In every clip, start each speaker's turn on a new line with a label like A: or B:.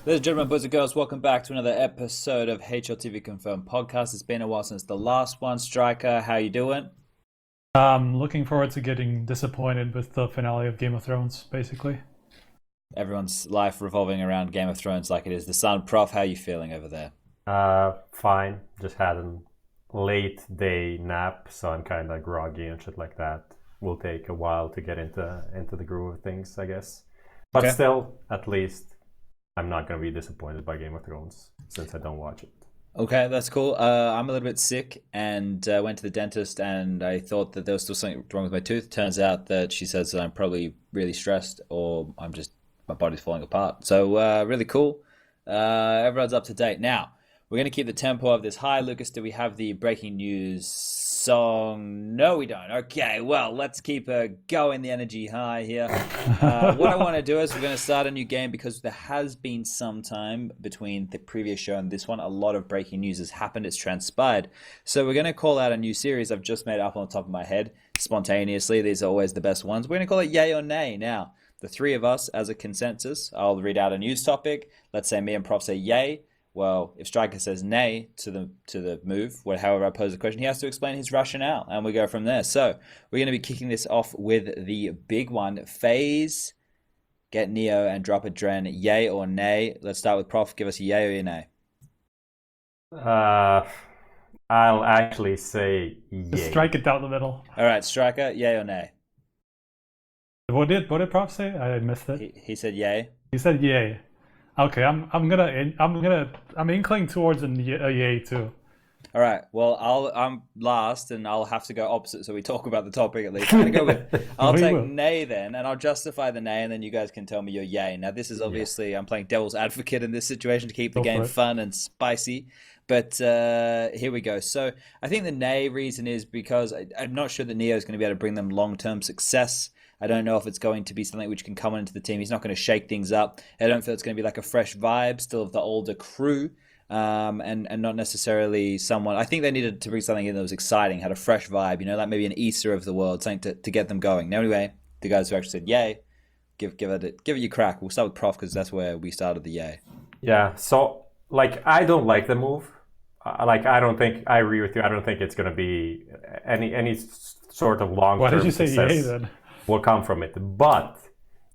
A: Ladies and gentlemen, boys and girls, welcome back to another episode of HLTV Confirmed Podcast. It's been a while since the last one. Striker, how you doing?
B: Looking forward to getting disappointed with the finale of Game of Thrones, basically.
A: Everyone's life revolving around Game of Thrones like it is the sun. Prof, how you feeling over there?
C: Fine. Just had a late day nap, so I'm kind of groggy and shit like that. Will take a while to get into the groove of things, I guess. But
A: Okay.
C: still, at least, I'm not going to be disappointed by Game of Thrones since I don't watch it.
A: Okay, that's cool. I'm a little bit sick and went to the dentist, and I thought that there was still something wrong with my tooth. Turns out that she says that I'm probably really stressed, or my body's falling apart. So really cool. Everyone's up to date. Now, we're going to keep the tempo of this high. Lucas, do we have the breaking news song? No, we don't. Okay, well, let's keep going the energy high here. What I want to do is we're going to start a new game because there has been some time between the previous show and this one. A lot of breaking news has happened. It's transpired. So we're going to call out a new series I've just made up on the top of my head spontaneously. These are always the best ones. We're going to call it Yay or Nay. Now, the three of us as a consensus, I'll read out a news topic. Let's say me and Prof say yay. Well, if Striker says nay to the move, however I pose the question, he has to explain his rationale, and we go from there. So we're going to be kicking this off with the big one. FaZe, get Neo and drop a Dren. Yay or nay? Let's start with Prof. Give us a yay or a nay.
C: I'll actually say
B: Just
C: yay.
B: strike it down the middle.
A: All right, Striker, yay or nay?
B: What did Prof say? I missed it.
A: He said yay.
B: He said yay. Okay, I'm inclining towards a yay too.
A: All right. Well, I'm last, and I'll have to go opposite, so we talk about the topic at least. I'm gonna go with. I'll
B: We
A: take
B: will.
A: nay then, and I'll justify the nay, and then you guys can tell me your yay. Now, this is obviously I'm playing devil's advocate in this situation to keep the
B: Go
A: game
B: for it.
A: fun and spicy. But here we go. So I think the nay reason is because I'm not sure that Neo is going to be able to bring them long-term success. I don't know if it's going to be something which can come into the team. He's not going to shake things up. I don't feel it's going to be like a fresh vibe, still of the older crew, and not necessarily someone. I think they needed to bring something in that was exciting, had a fresh vibe, like maybe an Easter of the world, something to get them going. Now, anyway, the guys who actually said yay, give it your crack. We'll start with Prof because that's where we started the yay.
C: Yeah, so I don't like the move. I don't think I agree with you. I don't think it's going to be any sort of long-term
B: Why did you say
C: success
B: yay then?
C: will come from it. But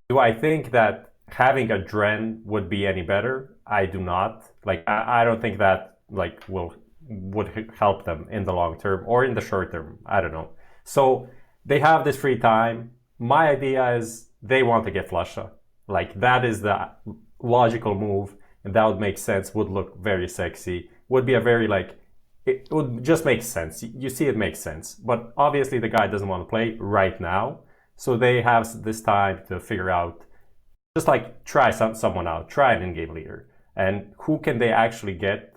C: do I think that having a Dren would be any better? I do not. I don't think that would help them in the long term or in the short term. I don't know. So they have this free time. My idea is they want to get Flusha. That is the logical move, and that would make sense. Would look very sexy. Would be a very it would just make sense. You see, it makes sense. But obviously, the guy doesn't want to play right now. So they have this time to figure out, just try someone out, try an in-game leader. And who can they actually get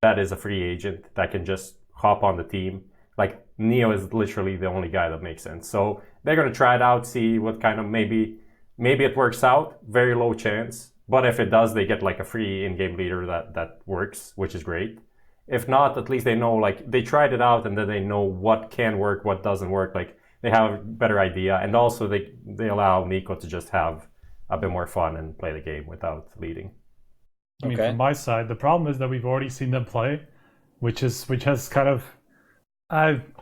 C: that is a free agent that can just hop on the team? Neo is literally the only guy that makes sense. So they're going to try it out, see what kind of, maybe it works out, very low chance. But if it does, they get a free in-game leader that works, which is great. If not, at least they know, they tried it out and then they know what can work, what doesn't work. They have a better idea, and also they allow Nico to just have a bit more fun and play the game without leading.
B: I mean,
A: Okay.
B: from my side, the problem is that we've already seen them play, which has kind of.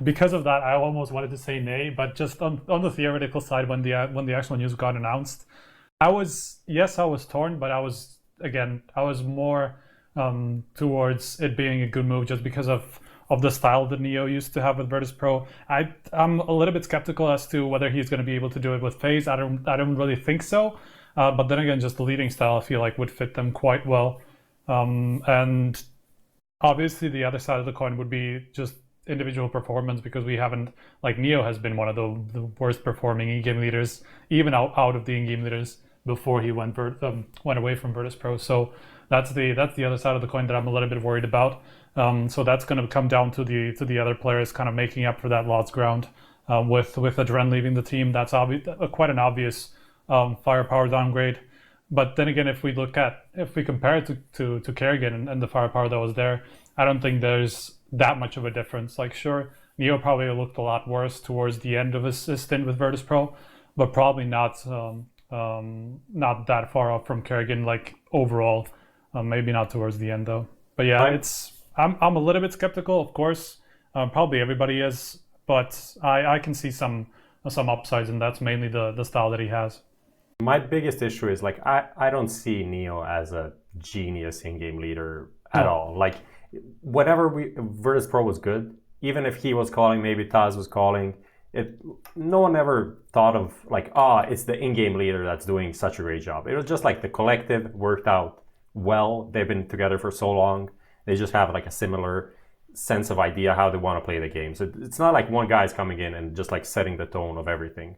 B: Because of that, I almost wanted to say nay, but just on the theoretical side, when the actual news got announced, I was torn, but I was more towards it being a good move just because of the style that Neo used to have with Virtus Pro. I'm a little bit skeptical as to whether he's going to be able to do it with FaZe. I don't really think so. But then again, just the leading style I feel like would fit them quite well. And obviously the other side of the coin would be just individual performance, because we haven't, Neo has been one of the worst performing in-game leaders, even out of the in-game leaders before he went away from Virtus Pro. So that's the other side of the coin that I'm a little bit worried about. So that's going to come down to the other players kind of making up for that lost ground. With Adren leaving the team, that's quite an obvious firepower downgrade. But then again, if we compare it to Kerrigan and the firepower that was there, I don't think there's that much of a difference. Sure, Neo probably looked a lot worse towards the end of his stint with Virtus Pro, but probably not not that far off from Kerrigan, like overall. Maybe not towards the end though. But yeah, I'm a little bit skeptical, of course. Probably everybody is, but I can see some upsides, and that's mainly the style that he has.
C: My biggest issue is like I don't see Neo as a genius in-game leader at all. Like whatever Virtus Pro was good, even if he was calling, maybe Taz was calling, no one ever thought of like, it's the in-game leader that's doing such a great job. It was just like the collective worked out well. They've been together for so long. They just have like a similar sense of idea how they want to play the game. So it's not like one guy's coming in and just like setting the tone of everything.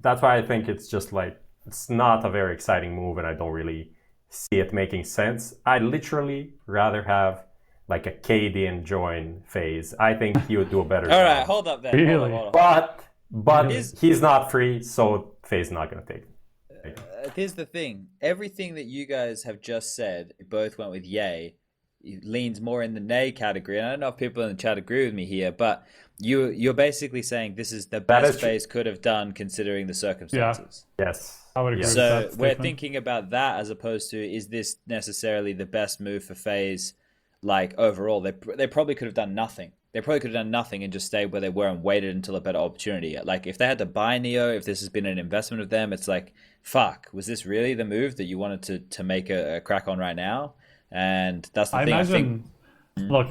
C: That's why I think it's just like, it's not a very exciting move, and I don't really see it making sense. I'd literally rather have like a Cadian join FaZe. I think he would do a better job.
A: All right, hold up there.
B: Really?
A: Hold up.
C: But he's not free, so FaZe is not going to take it.
A: Here's the thing. Everything that you guys have just said, both went with yay. It leans more in the nay category. And I don't know if people in the chat agree with me here, but you're basically saying this is the best FaZe could have done considering the circumstances.
C: Yeah. Yes.
B: I would agree with
A: So
B: that
A: we're
B: statement.
A: thinking about that as opposed to, is this necessarily the best move for FaZe? Like overall, they probably could have done nothing. They probably could have done nothing and just stayed where they were and waited until a better opportunity. Like if they had to buy Neo, if this has been an investment of them, it's like, fuck, was this really the move that you wanted to make a crack on right now? And that's the thing.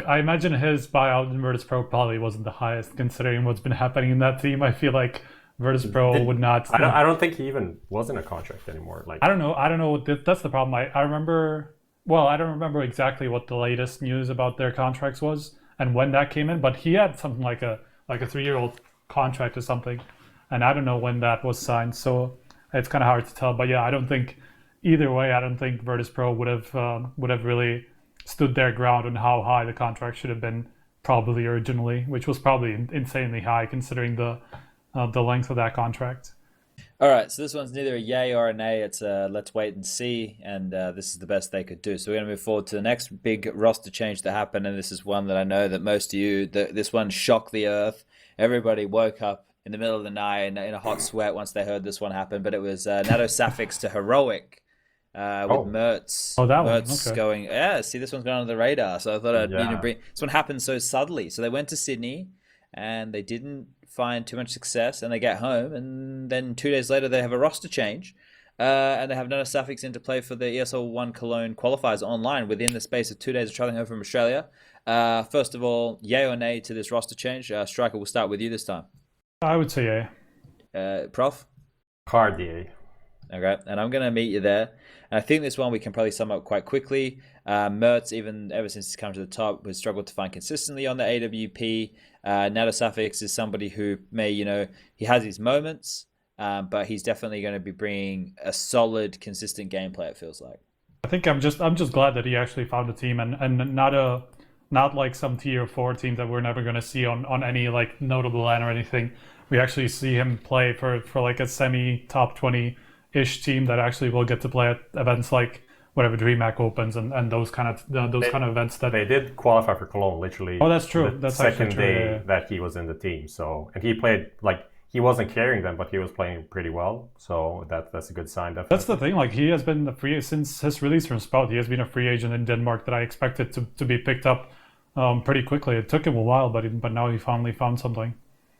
B: I imagine his buyout in Virtus Pro probably wasn't the highest considering what's been happening in that team. I feel like Virtus Pro would not.
C: I don't think he even was in a contract anymore. Like
B: I don't know. That's the problem. I remember. Well, I don't remember exactly what the latest news about their contracts was and when that came in, but he had something like a 3-year-old contract or something, and I don't know when that was signed. So it's kind of hard to tell. But yeah, I don't think either way. I don't think Virtus Pro would have really stood their ground on how high the contract should have been probably originally, which was probably insanely high considering the length of that contract.
A: All right, so this one's neither a yay or a nay. It's a let's wait and see, and this is the best they could do. So we're going to move forward to the next big roster change that happened, and this is one that I know that most of you, this one shocked the earth. Everybody woke up in the middle of the night in a hot sweat once they heard this one happen, but it was Nato Safix to Heroic with Mertz.
B: Oh, that one.
A: Mertz
B: Okay.
A: going, see, this one's gone under the radar. So I thought I'd bring this one happened so subtly. So they went to Sydney, and they didn't find too much success, and they get home, and then 2 days later they have a roster change, and they have Nato Safix in to play for the ESL 1 Cologne qualifiers online within the space of 2 days of traveling home from Australia. First of all, yay or nay to this roster change? Striker, we'll start with you this time.
B: I would say yeah.
A: Prof?
C: hard yay.
A: Okay, and I'm going to meet you there. And I think this one we can probably sum up quite quickly. Mertz, even ever since he's come to the top, has struggled to find consistently on the AWP. Nato Safix is somebody who may, he has his moments, but he's definitely going to be bringing a solid, consistent gameplay, it feels like.
B: I think I'm just glad that he actually found a team and not like some tier 4 team that we're never going to see on any like notable LAN or anything. We actually see him play for like a semi top 20-ish team that actually will get to play at events like whatever DreamHack opens and those kind of events that
C: they did qualify for Cologne literally.
B: Oh, that's true.
C: The
B: that's
C: second
B: true,
C: day
B: yeah.
C: that he was in the team. So and he played like he wasn't carrying them, but he was playing pretty well. So that's a good sign. Definitely.
B: That's the thing. Like he has been a free since his release from Sprout. He has been a free agent in Denmark that I expected to be picked up pretty quickly. It took him a while, but now he finally found something.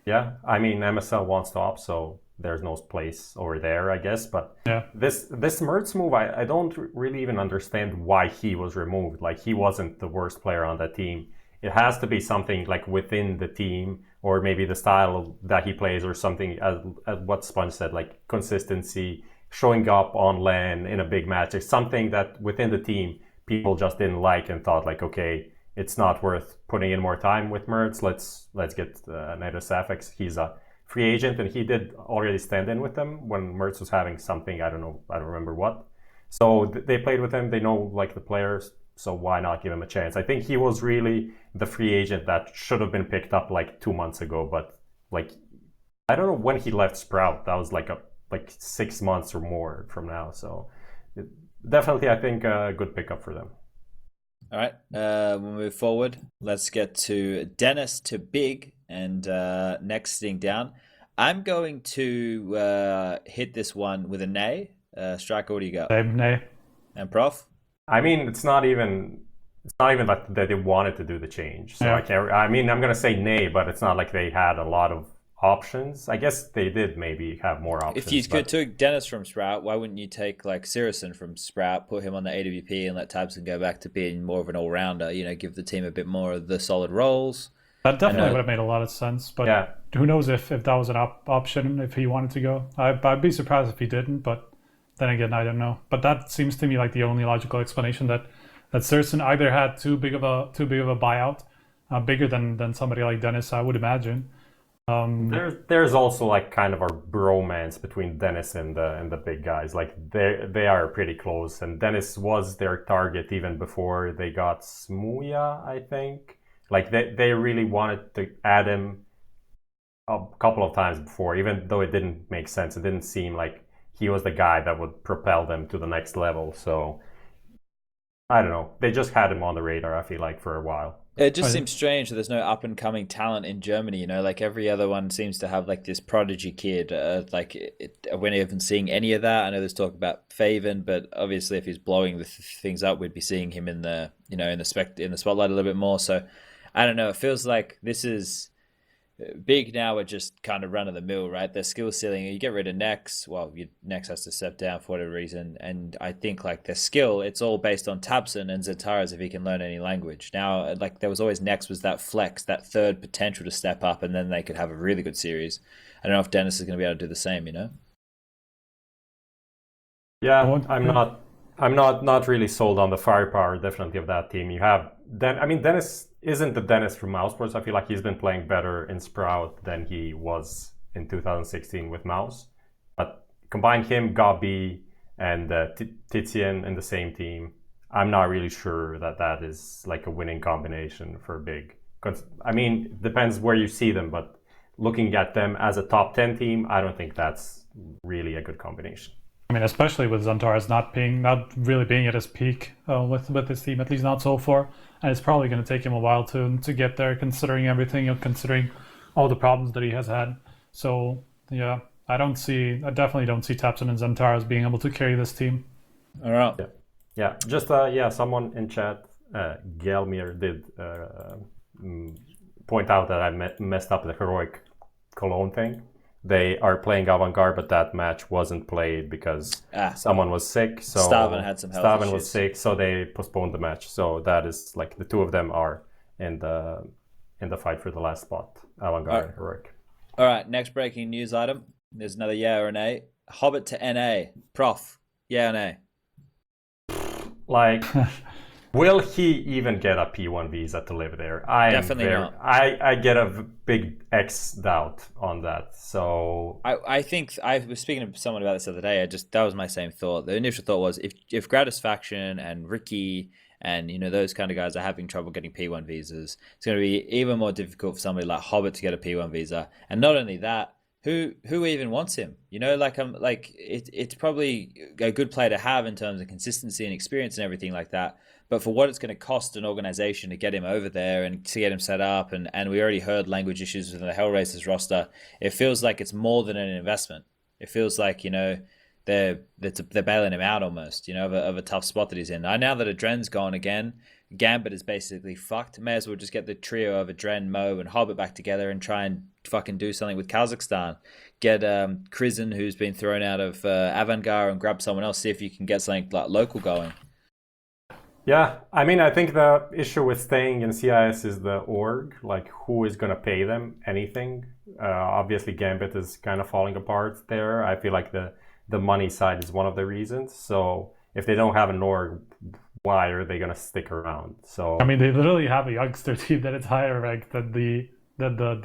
C: Yeah, I mean MSL wants to opt, so there's no place over there, I guess. But
B: yeah,
C: this Mertz move, I don't really even understand why he was removed. Like he wasn't the worst player on that team. It has to be something like within the team, or maybe the style that he plays, or something as what Sponge said, like consistency, showing up on LAN in a big match. It's something that within the team people just didn't like and thought like, okay, it's not worth putting in more time with Mertz. Let's get Nato Safix. He's a free agent, and he did already stand in with them when Mertz was having something. I don't remember what. So they played with him. They know like the players. So why not give him a chance? I think he was really the free agent that should have been picked up like 2 months ago. But like, I don't know when he left Sprout. That was like 6 months or more from now. So definitely, I think a good pickup for them.
A: All right, we'll move forward. Let's get to Dennis to Big, and next sitting down. I'm going to hit this one with a nay. Striker, what do you got?
B: Same, nay.
A: And Prof?
C: I mean, it's not even that they wanted to do the change. So
B: Yeah.
C: I can't. I mean, I'm gonna say nay, but it's not like they had a lot of options. I guess they did maybe have more options.
A: If you
C: but
A: took Dennis from Sprout, why wouldn't you take like Sirison from Sprout, put him on the AWP, and let Tabson go back to being more of an all rounder? You know, give the team a bit more of the solid roles.
B: That definitely
A: know-
B: would have made a lot of sense. But
C: yeah,
B: who knows if that was an option if he wanted to go. I'd be surprised if he didn't, but then again, I don't know. But that seems to me like the only logical explanation that Sirson either had too big of a buyout, bigger than somebody like Dennis, I would imagine.
C: there's also like kind of a bromance between Dennis and the big guys. Like they are pretty close, and Dennis was their target even before they got Smuya, I think. Like they really wanted to add him a couple of times before, even though it didn't make sense. It didn't seem like he was the guy that would propel them to the next level. So I don't know. They just had him on the radar, I feel like, for a while.
A: It just seems strange that there's no up and coming talent in Germany. You know, like every other one seems to have like this prodigy kid. We're not even seeing any of that. I know there's talk about Faven, but obviously, if he's blowing the things up, we'd be seeing him in the in the spotlight a little bit more. So I don't know. It feels like this is big now. Are just kind of run of the mill, right? Their skill ceiling. You get rid of Nex. Well, Nex has to step down for whatever reason, and I think like their skill, it's all based on Tabson and Zataras if he can learn any language. Now, like there was always Nex was that flex, that third potential to step up, and then they could have a really good series. I don't know if Dennis is going to be able to do the same. You know?
C: Yeah, I'm not really sold on the firepower definitely of that team. You have Dennis isn't the Dennis from Mousesports. I feel like he's been playing better in Sprout than he was in 2016 with Mouse. But combine him, Gabi, and Titian in the same team, I'm not really sure that is like a winning combination for Big. I mean, it depends where you see them, but looking at them as a top 10 team, I don't think that's really a good combination.
B: I mean, especially with Zantaras not really being at his peak with his team, at least not so far, and it's probably going to take him a while to get there, considering everything, considering all the problems that he has had. So yeah, I definitely don't see Tabson and Zantaras being able to carry this team.
A: All right.
C: Yeah. Just someone in chat, Gelmir, did point out that I messed up the heroic Cologne thing. They are playing Avant-Garde, but that match wasn't played because someone was sick. So
A: Staven had some health issues.
C: Was sick, so they postponed the match. So that is like the two of them are in the fight for the last spot. Avant-Garde and Heroic.
A: All right, next breaking news item. There's another yeah or nay. Hobbit to NA. Prof, yeah or nay?
C: Like, will he even get a P1 visa to live there?
A: Definitely not.
C: I get a big X doubt on that. So
A: I think I was speaking to someone about this the other day. That was my same thought. The initial thought was if Gratisfaction and Ricky and those kind of guys are having trouble getting P1 visas, it's going to be even more difficult for somebody like Hobbit to get a P1 visa. And not only that, who even wants him? It's probably a good player to have in terms of consistency and experience and everything like that. But for what it's going to cost an organization to get him over there and to get him set up, and we already heard language issues within the Hellraisers roster, it feels like it's more than an investment. It feels like, they're bailing him out almost, of a tough spot that he's in. Now that Adren's gone again, Gambit is basically fucked. May as well just get the trio of Adren, Mo, and Hobbit back together and try and fucking do something with Kazakhstan. Get Krizen, who's been thrown out of Avantgarde, and grab someone else, see if you can get something like local going.
C: Yeah, I mean, I think the issue with staying in CIS is the org, like who is going to pay them anything. Obviously, Gambit is kind of falling apart there. I feel like the money side is one of the reasons. So if they don't have an org, why are they going to stick around? So
B: I mean, they literally have a youngster team that is higher ranked than the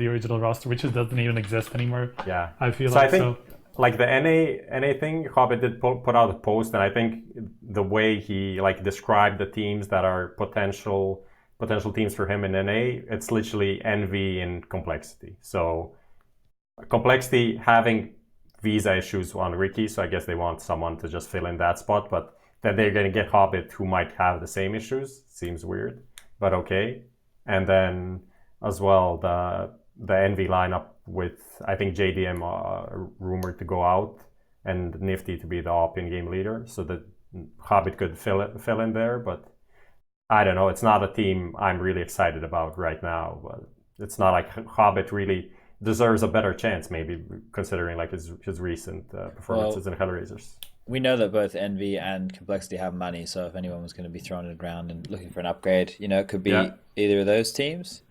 B: original roster, which just doesn't even exist anymore.
C: Yeah,
B: I feel
C: so
B: like
C: I think, like the NA thing, Hobbit did put out a post, and I think the way he described the teams that are potential teams for him in NA, it's literally Envy and Complexity. So Complexity having visa issues on Ricky, so I guess they want someone to just fill in that spot, but then they're going to get Hobbit who might have the same issues. Seems weird, but okay. And then as well, the Envy lineup with, I think, JDM rumored to go out and Nifty to be the op in-game leader, so that Hobbit could fill in there. But I don't know. It's not a team I'm really excited about right now. But it's not like Hobbit really deserves a better chance, maybe, considering like his recent performances in Hellraisers.
A: We know that both Envy and Complexity have money, so if anyone was going to be throwing it around and looking for an upgrade, it could be either of those teams.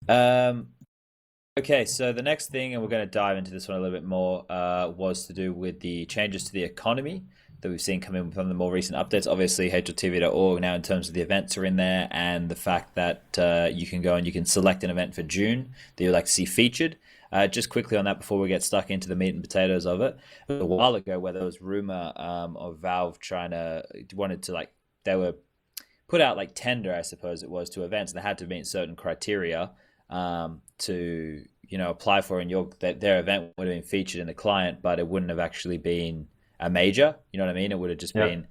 A: Okay, so the next thing, and we're going to dive into this one a little bit more, was to do with the changes to the economy that we've seen come in from the more recent updates. Obviously, HLTV.org now in terms of the events are in there, and the fact that you can go and you can select an event for June that you'd like to see featured. Just quickly on that before we get stuck into the meat and potatoes of it. A while ago where there was rumor of Valve they were put out like tender, I suppose it was, to events, and they had to meet certain criteria to apply for, and their event would have been featured in the client, but it wouldn't have actually been a major. You know what I mean? It would have just been.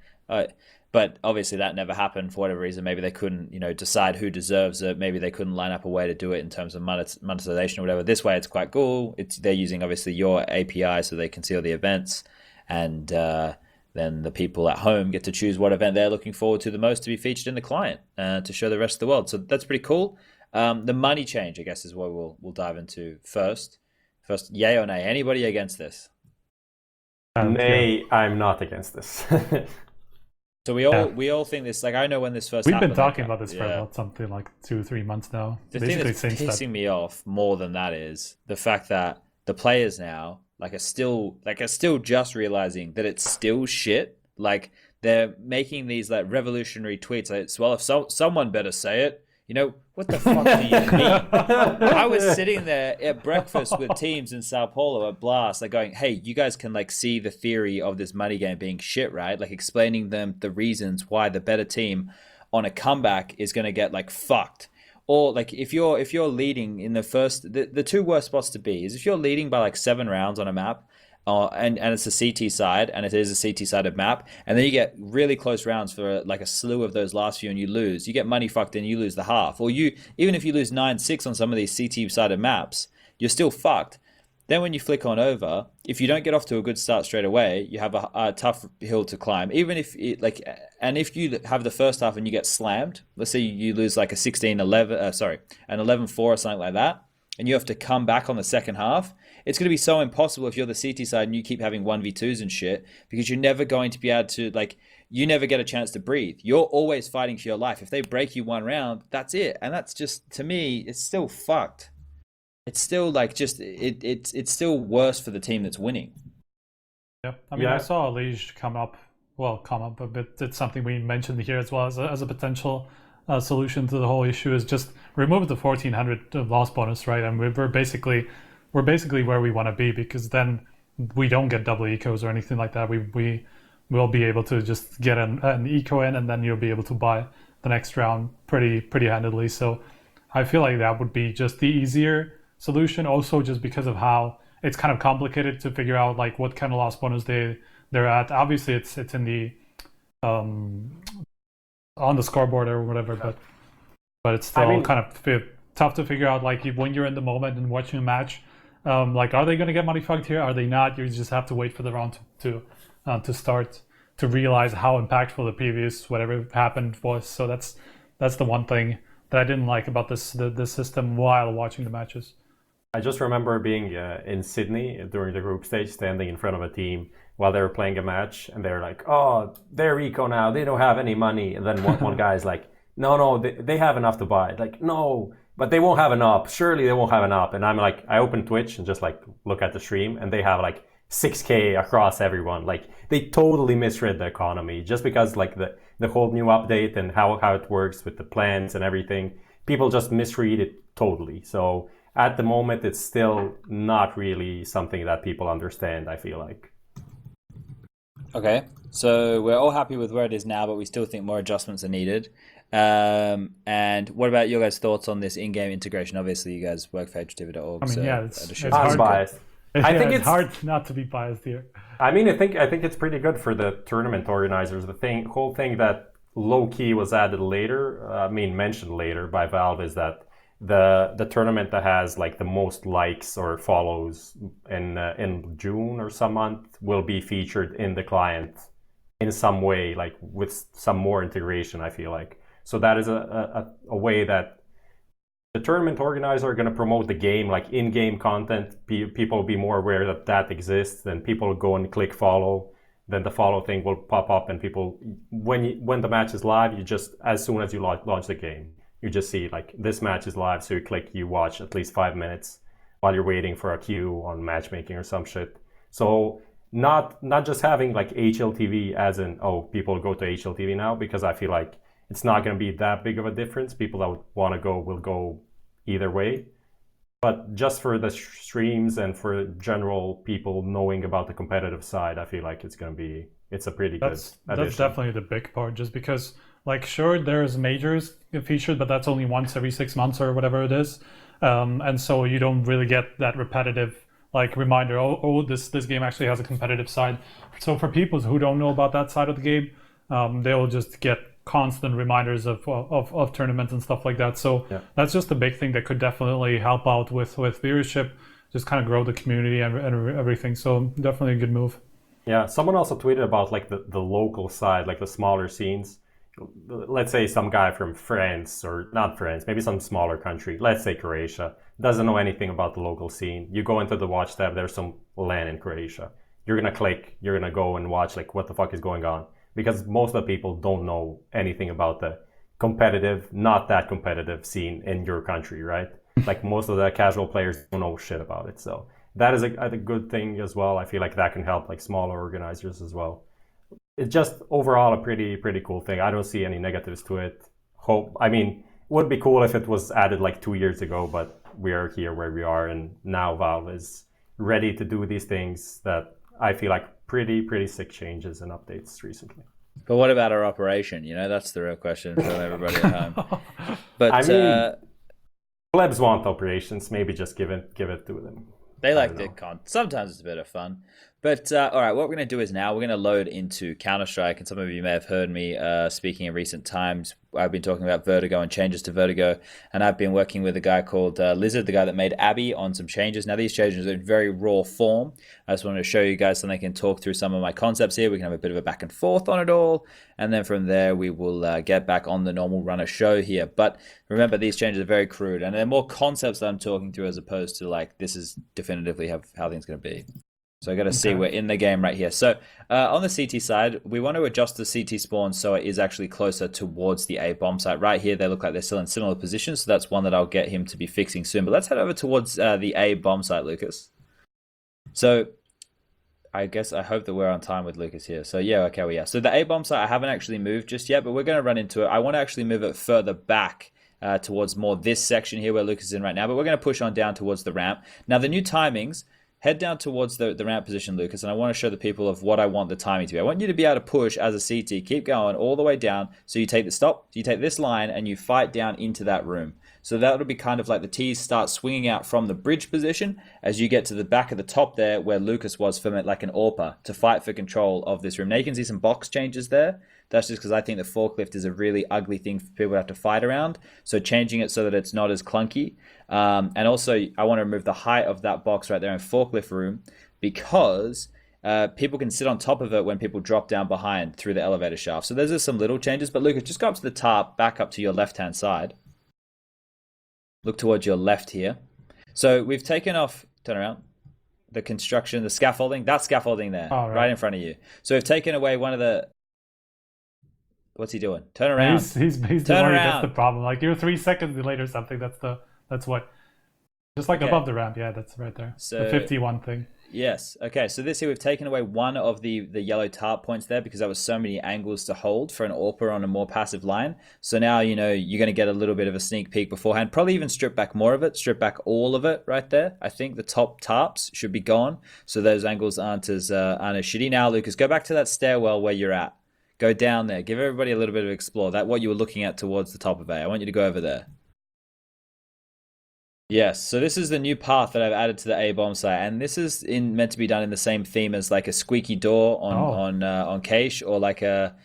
A: But obviously that never happened for whatever reason. Maybe they couldn't, decide who deserves it. Maybe they couldn't line up a way to do it in terms of monetization or whatever. This way, it's quite cool. They're using obviously your API so they can see all the events, and then the people at home get to choose what event they're looking forward to the most to be featured in the client to show the rest of the world. So that's pretty cool. The money change, I guess, is what we'll dive into first. First, yay or nay? Anybody against this?
C: Nay, I'm not against this.
A: So we all think this. Like, I know when this first
B: we've
A: happened,
B: been talking about this for about something like 2-3 months now.
A: The thing that's pissing me off more than that is the fact that the players now are still just realizing that it's still shit. Like, they're making these like revolutionary tweets. Like, well, if someone better say it. What the fuck do you mean? I was sitting there at breakfast with teams in Sao Paulo at Blast, like going, hey, you guys can like see the theory of this money game being shit, right? Like explaining them the reasons why the better team on a comeback is going to get like fucked. Or like if you're leading in the first, the two worst spots to be is if you're leading by like 7 rounds on a map, and it's a CT side, and it is a CT sided map, and then you get really close rounds for like a slew of those last few, and you lose. You get money fucked and you lose the half. Or even if you lose 9-6 on some of these CT sided maps, you're still fucked. Then when you flick on over, if you don't get off to a good start straight away, you have a tough hill to climb. Even if and if you have the first half and you get slammed, let's say you lose like a 16-11, an 11-4 or something like that, and you have to come back on the second half, it's going to be so impossible if you're the CT side and you keep having 1v2s and shit, because you're never going to be able to, you never get a chance to breathe. You're always fighting for your life. If they break you one round, that's it. And that's just, to me, it's still fucked. It's still it's still worse for the team that's winning.
B: Yeah, I saw Lige come up a bit. It's something we mentioned here as well as a potential solution to the whole issue is just remove the 1400 loss bonus, right? And we're basically where we want to be, because then we don't get double ecos or anything like that. We will be able to just get an eco in, and then you'll be able to buy the next round pretty handedly. So I feel like that would be just the easier solution. Also, just because of how it's kind of complicated to figure out like what kind of loss bonus they're at. Obviously, it's in the on the scoreboard or whatever, but it's still kind of tough to figure out, like when you're in the moment and watching a match. Like, are they going to get money fucked here? Are they not? You just have to wait for the round to start to realize how impactful the previous whatever happened was. So that's the one thing that I didn't like about this system while watching the matches.
C: I just remember being in Sydney during the group stage, standing in front of a team while they were playing a match, and they're like, "Oh, they're eco now. They don't have any money." And then one guy's like, "No, they have enough to buy." Like, no. But they won't have an up. Surely they won't have an up. And I'm like, I open Twitch and just like look at the stream, and they have like 6K across everyone. Like, they totally misread the economy just because like the whole new update and how it works with the plans and everything. People just misread it totally. So at the moment, it's still not really something that people understand, I feel like.
A: Okay, so we're all happy with where it is now, but we still think more adjustments are needed. And what about your guys' thoughts on this in-game integration? Obviously, you guys work for HLTV.org.
B: I mean,
A: so
B: it's hard.
C: Biased.
B: I think it's hard not to be biased here.
C: I mean, I think it's pretty good for the tournament organizers. The whole thing that low key was added later, mentioned later by Valve, is that the tournament that has like the most likes or follows in June or some month will be featured in the client in some way, like with some more integration, I feel like. So that is a way that the tournament organizer are going to promote the game, like in-game content. People will be more aware that that exists. Then people will go and click follow. Then the follow thing will pop up, and people, when the match is live, you just, as soon as you launch the game, you just see like this match is live. So you click, you watch at least 5 minutes while you're waiting for a queue on matchmaking or some shit. So not just having like HLTV as in, oh, people go to HLTV now, because I feel like it's not going to be that big of a difference. People that would want to go will go either way. But just for the streams and for general people knowing about the competitive side, I feel like it's a pretty good addition.
B: That's definitely the big part, just because, like, sure, there's majors featured, but that's only once every 6 months or whatever it is. And so you don't really get that repetitive like reminder, this game actually has a competitive side. So for people who don't know about that side of the game, they'll just get constant reminders of tournaments and stuff like that. So that's just a big thing that could definitely help out with viewership, just kind of grow the community and everything. So definitely a good move.
C: Yeah, someone also tweeted about like the local side, like the smaller scenes. Let's say some guy from France, or not France, maybe some smaller country, let's say Croatia, doesn't know anything about the local scene. You go into the watch tab, there's some LAN in Croatia. You're gonna click, you're gonna go and watch like what the fuck is going on. Because most of the people don't know anything about the competitive, not that competitive scene in your country, right? Like most of the casual players don't know shit about it. So that is a good thing as well. I feel like that can help like smaller organizers as well. It's just overall a pretty cool thing. I don't see any negatives to it. I mean, it would be cool if it was added like 2 years ago, but we are here where we are, and now Valve is ready to do these things that I feel like pretty sick changes and updates recently.
A: But what about our operation? You know, that's the real question for everybody at home. But
C: I mean, plebs want operations. Maybe just give it to them.
A: They like the con. Sometimes it's a bit of fun. But all right, what we're going to do is now we're going to load into Counter-Strike. And some of you may have heard me speaking in recent times. I've been talking about Vertigo and changes to Vertigo. And I've been working with a guy called Lizard, the guy that made Abby, on some changes. Now, these changes are in very raw form. I just wanted to show you guys so I can talk through some of my concepts here. We can have a bit of a back and forth on it all. And then from there, we will get back on the normal runner show here. But remember, these changes are very crude. And they're more concepts that I'm talking through as opposed to like, this is definitively how things are going to be. So I got to see we're in the game right here. So on the CT side, we want to adjust the CT spawn so it is actually closer towards the A bomb site. Right here, they look like they're still in similar positions. So that's one that I'll get him to be fixing soon. But let's head over towards the A bomb site, Lucas. So I hope that we're on time with Lucas here. So yeah, okay, we are. So the A bomb site, I haven't actually moved just yet, but we're going to run into it. I want to actually move it further back towards more this section here where Lucas is in right now. But we're going to push on down towards the ramp. Now the new timings, head down towards the ramp position, Lucas, and I want to show the people of what I want the timing to be. I want you to be able to push as a CT, keep going all the way down. So you take the stop, you take this line, and you fight down into that room. So that'll be kind of like the T's start swinging out from the bridge position as you get to the back of the top there where Lucas was from it, like an AWPer, to fight for control of this room. Now you can see some box changes there. That's just because I think the forklift is a really ugly thing for people to have to fight around. So changing it so that it's not as clunky. And also, I want to remove the height of that box right there in forklift room because people can sit on top of it when people drop down behind through the elevator shaft. So those are some little changes. But Lucas, just go up to the top, back up to your left-hand side. Look towards your left here. So we've taken off, turn around, the construction, the scaffolding, that scaffolding there, right in front of you. So we've taken away one of the... What's he doing? Turn around.
B: He's turn around. That's the problem. Like you're 3 seconds delayed or something. That's what. Just like above the ramp. Yeah, that's right there. So the 51 thing.
A: Yes. Okay. So this here we've taken away one of the yellow tarp points there because there was so many angles to hold for an AWPer on a more passive line. So now you know you're going to get a little bit of a sneak peek beforehand. Probably even strip back more of it. Strip back all of it right there. I think the top tarps should be gone, so those angles aren't as shitty. Now, Lucas, go back to that stairwell where you're at. Go down there. Give everybody a little bit of explore. That what you were looking at towards the top of A. I want you to go over there. Yes, so this is the new path that I've added to the A bomb site, and this is meant to be done in the same theme as like a squeaky door on Cache, or like a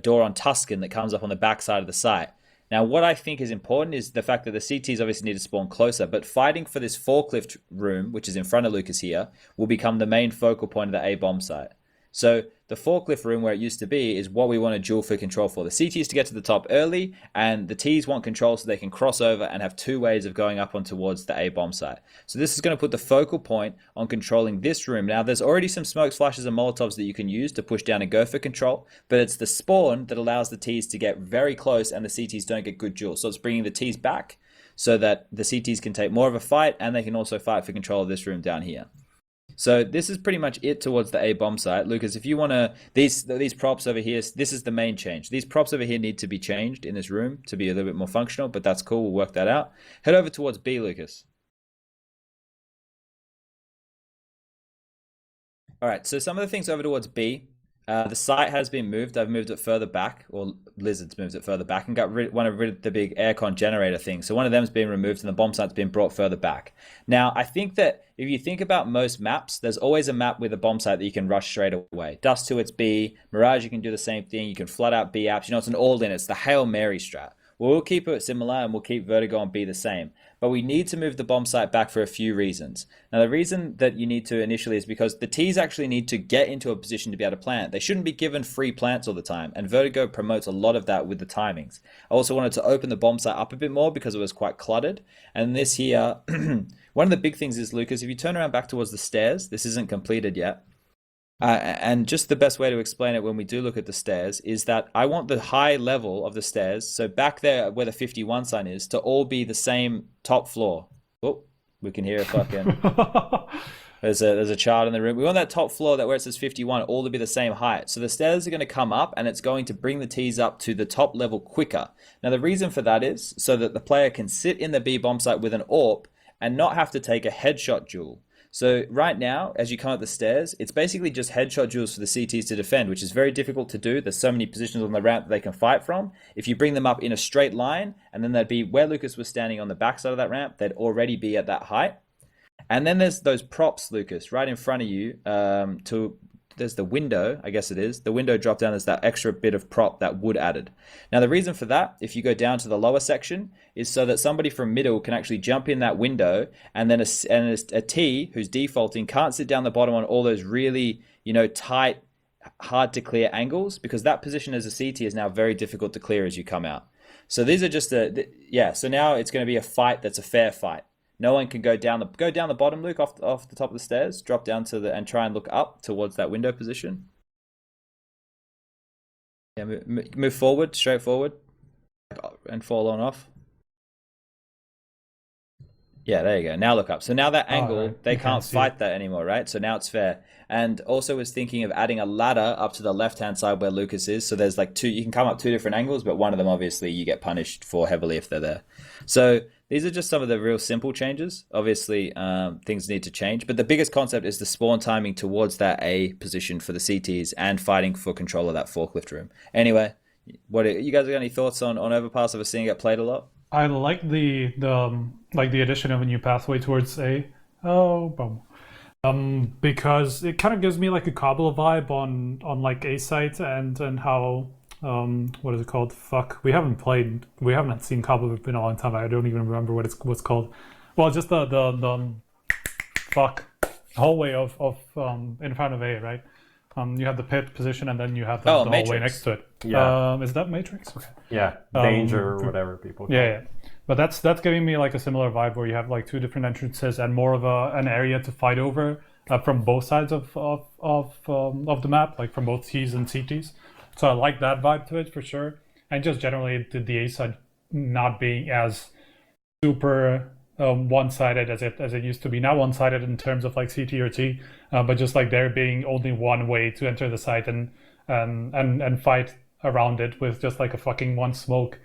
A: door on Tuscan that comes up on the back side of the site. Now, what I think is important is the fact that the CTs obviously need to spawn closer, but fighting for this forklift room, which is in front of Lucas here, will become the main focal point of the A bomb site. So the forklift room where it used to be is what we want to duel for control for. The CTs to get to the top early, and the Ts want control so they can cross over and have two ways of going up on towards the A bomb site. So this is going to put the focal point on controlling this room. Now there's already some smoke flashes and molotovs that you can use to push down and go for control, but it's the spawn that allows the Ts to get very close and the CTs don't get good duels. So it's bringing the Ts back so that the CTs can take more of a fight, and they can also fight for control of this room down here. So this is pretty much it towards the A bomb site. Lucas, if you want to, these props over here, this is the main change. These props over here need to be changed in this room to be a little bit more functional, but that's cool. We'll work that out. Head over towards B, Lucas. All right, so some of the things over towards B. The site has been moved. I've moved it further back, or Lizard's moved it further back and got rid of the big aircon generator thing. So one of them's been removed and the bomb site's been brought further back. Now, I think that if you think about most maps, there's always a map with a bomb site that you can rush straight away. Dust 2, it's B. Mirage, you can do the same thing. You can flood out B apps. You know, it's an all-in. It's the Hail Mary strat. Well, we'll keep it similar and we'll keep Vertigo and B the same. But we need to move the bomb site back for a few reasons. Now, the reason that you need to initially is because the Ts actually need to get into a position to be able to plant. They shouldn't be given free plants all the time. And Vertigo promotes a lot of that with the timings. I also wanted to open the bomb site up a bit more because it was quite cluttered. And this here, one of the big things is, Lucas, if you turn around back towards the stairs, this isn't completed yet. And just the best way to explain it when we do look at the stairs is that I want the high level of the stairs, so back there where the 51 sign is, to all be the same top floor. Oh, we can hear a fucking... There's a child in the room. We want that top floor, that where it says 51, all to be the same height. So the stairs are going to come up and it's going to bring the Ts up to the top level quicker. Now the reason for that is so that the player can sit in the B bomb site with an AWP and not have to take a headshot duel. So right now, as you come up the stairs, it's basically just headshot duels for the CTs to defend, which is very difficult to do. There's so many positions on the ramp that they can fight from. If you bring them up in a straight line, and then they'd be where Lucas was standing on the backside of that ramp, they'd already be at that height. And then there's those props, Lucas, right in front of you. There's the window, I guess it is. The window drop down is that extra bit of prop that wood added. Now, the reason for that, if you go down to the lower section, is so that somebody from middle can actually jump in that window, and then a T who's defaulting can't sit down the bottom on all those really, tight, hard to clear angles, because that position as a CT is now very difficult to clear as you come out. So these are just so now it's going to be a fight that's a fair fight. No one can go down the bottom, Luke, off the top of the stairs, drop down to and try and look up towards that window position. Yeah, move forward, straight forward, and fall on off. Yeah, there you go. Now look up. So now that angle, right. They can't fight that anymore, right? So now it's fair. And also was thinking of adding a ladder up to the left-hand side where Lucas is. So there's like you can come up two different angles, but one of them, obviously, you get punished for heavily if they're there. So these are just some of the real simple changes. Obviously, things need to change. But the biggest concept is the spawn timing towards that A position for the CTs and fighting for control of that forklift room. Anyway, you guys got any thoughts on Overpass? I've seen it get played a lot.
B: I like the addition of a new pathway towards A. Because it kind of gives me like a Cobble vibe on like A site and how what is it called? Fuck, we haven't seen Cobble in a long time. I don't even remember what's called. Well, just the hallway of in front of A, right? You have the pit position and then you have the hallway next to it.
C: Yeah.
B: Is that Matrix? Okay.
C: Yeah, danger or whatever people call
B: it. But that's giving me like a similar vibe where you have like two different entrances and more of an area to fight over from both sides of the map, like from both Ts and CTs. So I like that vibe to it for sure. And just generally the A side not being as super one-sided as it used to be. Not one-sided in terms of like CT or T, but just like there being only one way to enter the site and fight around it with just like a fucking one smoke,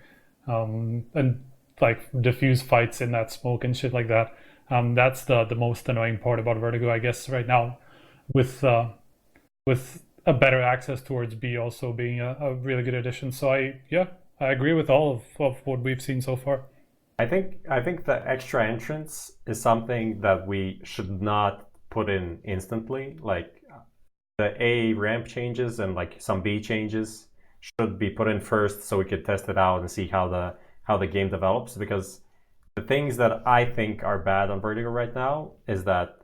B: and like diffuse fights in that smoke and shit like that. That's the most annoying part about Vertigo, I guess, right now, with a better access towards B also being a really good addition. So I agree with all of what we've seen so far.
C: I think the extra entrance is something that we should not put in instantly. Like the A ramp changes and like some B changes should be put in first so we could test it out and see how how the game develops, because the things that I think are bad on Vertigo right now is that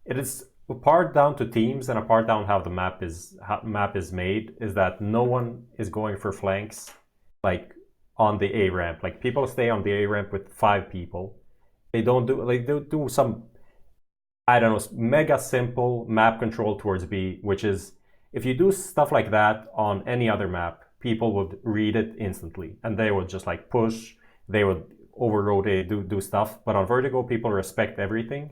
C: it is a part down to teams and a part down how the map is made, is that no one is going for flanks like on the A ramp. Like people stay on the A ramp with 5 people. They don't do like they do some, I don't know, mega simple map control towards B, which is, if you do stuff like that on any other map, people would read it instantly and they would just like push, they would over rotate, do stuff. But on Vertigo, people respect everything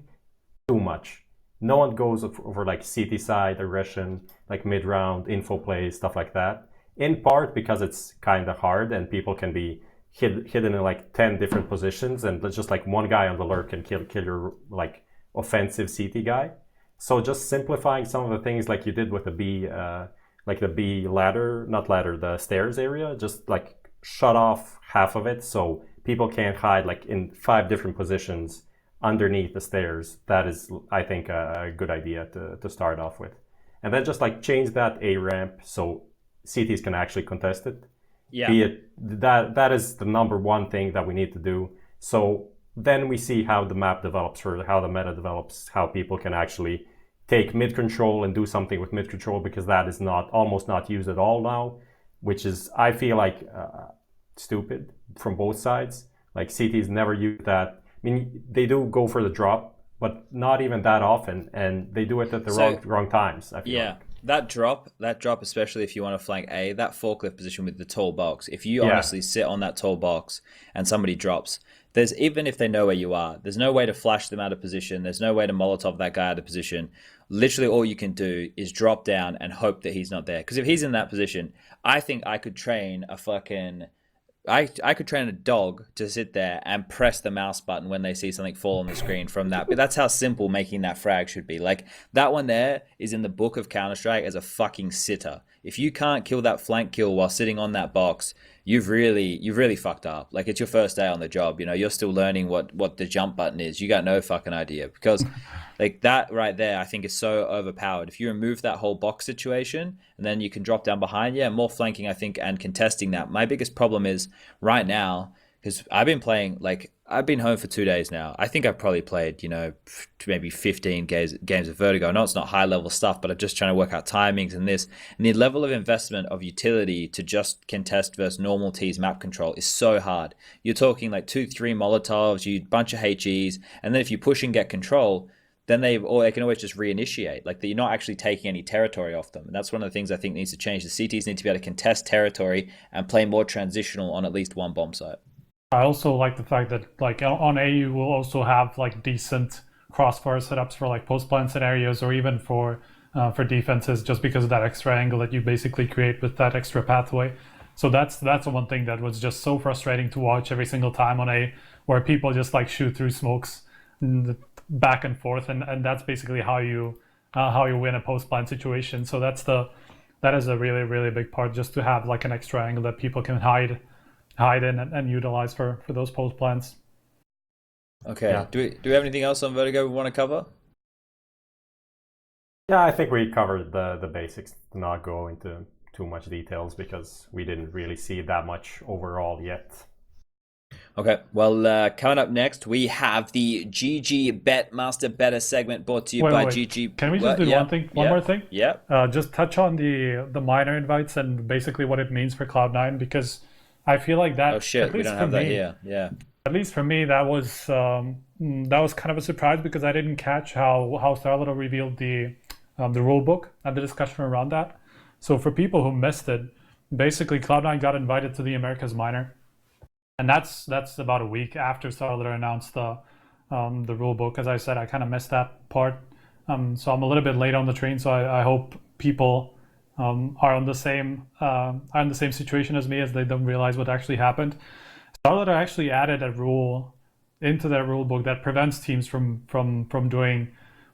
C: too much. No one goes over like CT side, aggression, like mid round, info plays, stuff like that. In part because it's kind of hard and people can be hidden in like 10 different positions, and just like one guy on the lurk can kill your like offensive CT guy. So just simplifying some of the things like you did with the B, like the B ladder, not ladder, the stairs area, just like shut off half of it so people can't hide like in 5 different positions underneath the stairs. That is, I think, a good idea to start off with. And then just like change that A ramp so CTs can actually contest it.
A: Yeah.
C: Be it that is the number one thing that we need to do. So then we see how the map develops, or how the meta develops, how people can actually take mid control and do something with mid control, because that is almost not used at all now, which is, I feel like, stupid from both sides. Like CTs never use that. I mean, they do go for the drop, but not even that often, and they do it at the wrong times, I feel like.
A: That drop, especially if you want to flank A, that forklift position with the tall box, if you honestly sit on that tall box and somebody drops, there's, even if they know where you are, there's no way to flash them out of position. There's no way to Molotov that guy out of position. Literally all you can do is drop down and hope that he's not there. Because if he's in that position, I think I could train a fucking... I could train a dog to sit there and press the mouse button when they see something fall on the screen from that. But that's how simple making that frag should be. Like, that one there is in the book of Counter-Strike as a fucking sitter. If you can't kill that flank kill while sitting on that box, you've really fucked up. Like, it's your first day on the job, you know, you're still learning what the jump button is. You got no fucking idea, because like that right there, I think is so overpowered. If you remove that whole box situation and then you can drop down behind, more flanking, I think, and contesting that. My biggest problem is right now, because I've been home for 2 days now. I think I've probably played, maybe 15 games of Vertigo. I know it's not high level stuff, but I'm just trying to work out timings and this. And the level of investment of utility to just contest versus normal T's map control is so hard. You're talking like 2-3 Molotovs, you bunch of HEs, and then if you push and get control, then they can always just reinitiate. Like, you're not actually taking any territory off them. And that's one of the things I think needs to change. The CTs need to be able to contest territory and play more transitional on at least one bomb site.
B: I also like the fact that, like, on A, you will also have like decent crossfire setups for like post plant scenarios, or even for defenses, just because of that extra angle that you basically create with that extra pathway. So that's one thing that was just so frustrating to watch every single time on A, where people just like shoot through smokes back and forth, and that's basically how you win a post plant situation. So that is a really, really big part, just to have like an extra angle that people can hide in and utilize for those post plants.
A: Okay. Yeah. Do we have anything else on Vertigo we want to cover?
C: Yeah, I think we covered the basics. To not go into too much details, because we didn't really see that much overall yet.
A: Okay, well, coming up next, we have the GG Bet Master Better segment, brought to you by GG.
B: Can we just do one more thing?
A: Yeah.
B: Just touch on the minor invites and basically what it means for Cloud9, because I feel like that...
A: Oh shit, we don't have that here. Yeah.
B: At least for me, that was kind of a surprise, because I didn't catch how Starlito revealed the rule book and the discussion around that. So for people who missed it, basically Cloud9 got invited to the Americas minor. And that's about a week after Starlito announced the rule book. As I said, I kind of missed that part, so I'm a little bit late on the train. So I hope people are on the same situation as me, as they don't realize what actually happened. Starlito actually added a rule into their rule book that prevents teams from doing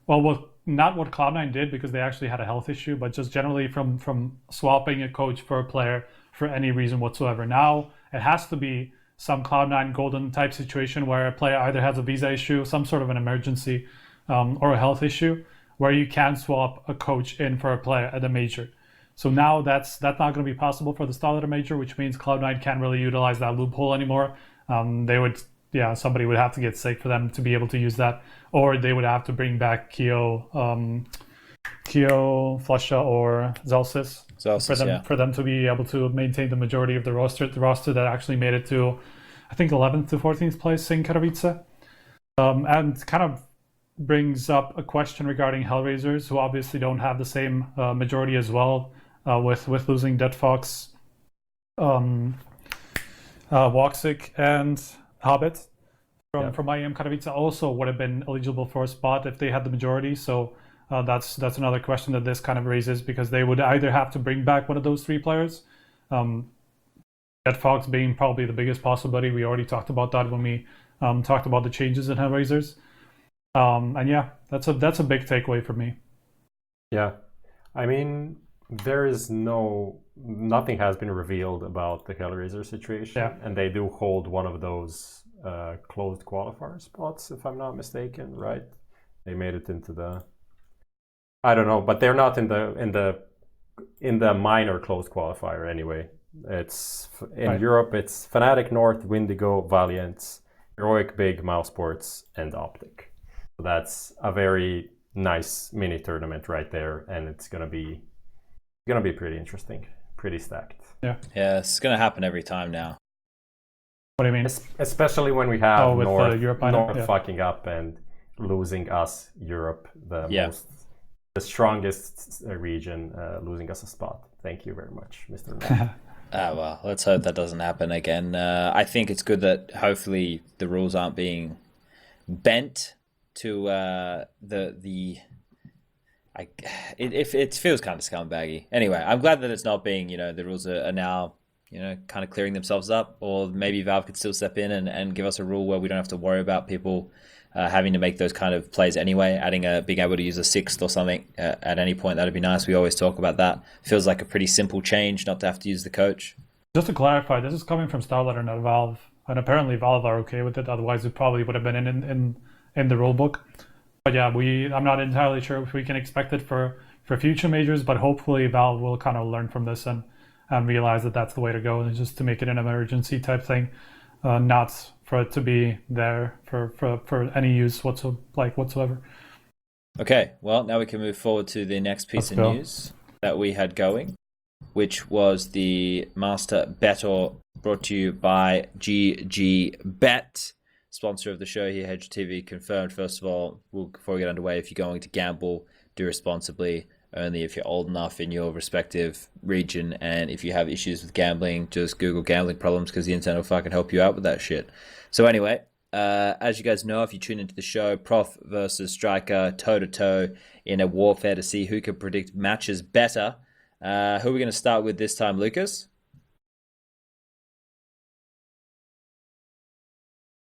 B: not what Cloud9 did, because they actually had a health issue, but just generally from swapping a coach for a player for any reason whatsoever. Now it has to be some Cloud9 golden type situation where a player either has a visa issue, some sort of an emergency, or a health issue, where you can swap a coach in for a player at a major. So now that's not going to be possible for the Starlito major, which means Cloud9 can't really utilize that loophole anymore. They would, somebody would have to get sick for them to be able to use that, or they would have to bring back Flusha, or Zelsis for them to be able to maintain the majority of the roster that actually made it to, I think, 11th to 14th place in Katowice. And kind of brings up a question regarding Hellraisers, who obviously don't have the same majority as well, with losing Dead Fox, Woxic, and Hobbit from IEM Katowice also would have been eligible for a spot if they had the majority. So that's another question that this kind of raises, because they would either have to bring back one of those three players, Dead Fox being probably the biggest possibility. We already talked about that when we talked about the changes in Hellraisers. And yeah, that's a big takeaway for me.
C: Yeah, I mean, there is nothing has been revealed about the Hellraiser situation, and they do hold one of those closed qualifier spots, if I'm not mistaken, right? They made it into the, I don't know, but they're not in the minor closed qualifier anyway. It's in Europe. It's Fnatic, North, Windigo, Valiant, Heroic, Big, Mousesports, and Optic. So that's a very nice mini tournament right there, and it's gonna be pretty interesting, pretty stacked.
B: Yeah,
A: it's gonna happen every time now.
B: What do you mean?
C: Especially when we have
B: North
C: fucking up and losing us, Europe, the strongest region, losing us a spot. Thank you very much, Mr.
A: Well, let's hope that doesn't happen again. I think it's good that hopefully the rules aren't being bent to it feels kind of scumbaggy. Anyway, I'm glad that it's not being, the rules are now, kind of clearing themselves up, or maybe Valve could still step in and give us a rule where we don't have to worry about people having to make those kind of plays anyway. Adding being able to use a sixth or something at any point, that'd be nice. We always talk about that. Feels like a pretty simple change not to have to use the coach.
B: Just to clarify, this is coming from Starletter, not Valve, and apparently Valve are okay with it. Otherwise, it probably would have been in the rulebook. But yeah, I'm not entirely sure if we can expect it for future majors, but hopefully Valve will kind of learn from this and realize that that's the way to go, and just to make it an emergency type thing, not for it to be there for any use whatsoever.
A: Okay, well, now we can move forward to the next piece of news that we had going, which was the Master Bettor, brought to you by GG Bet, sponsor of the show here, HLTV. Confirmed. First of all, before we get underway, if you're going to gamble, do responsibly. Only if you're old enough in your respective region, and if you have issues with gambling, just Google gambling problems, because the internet will fucking help you out with that shit. So anyway, as you guys know, if you tune into the show, Prof versus Striker, toe-to-toe in a warfare to see who can predict matches better. Who are we going to start with this time, Lucas?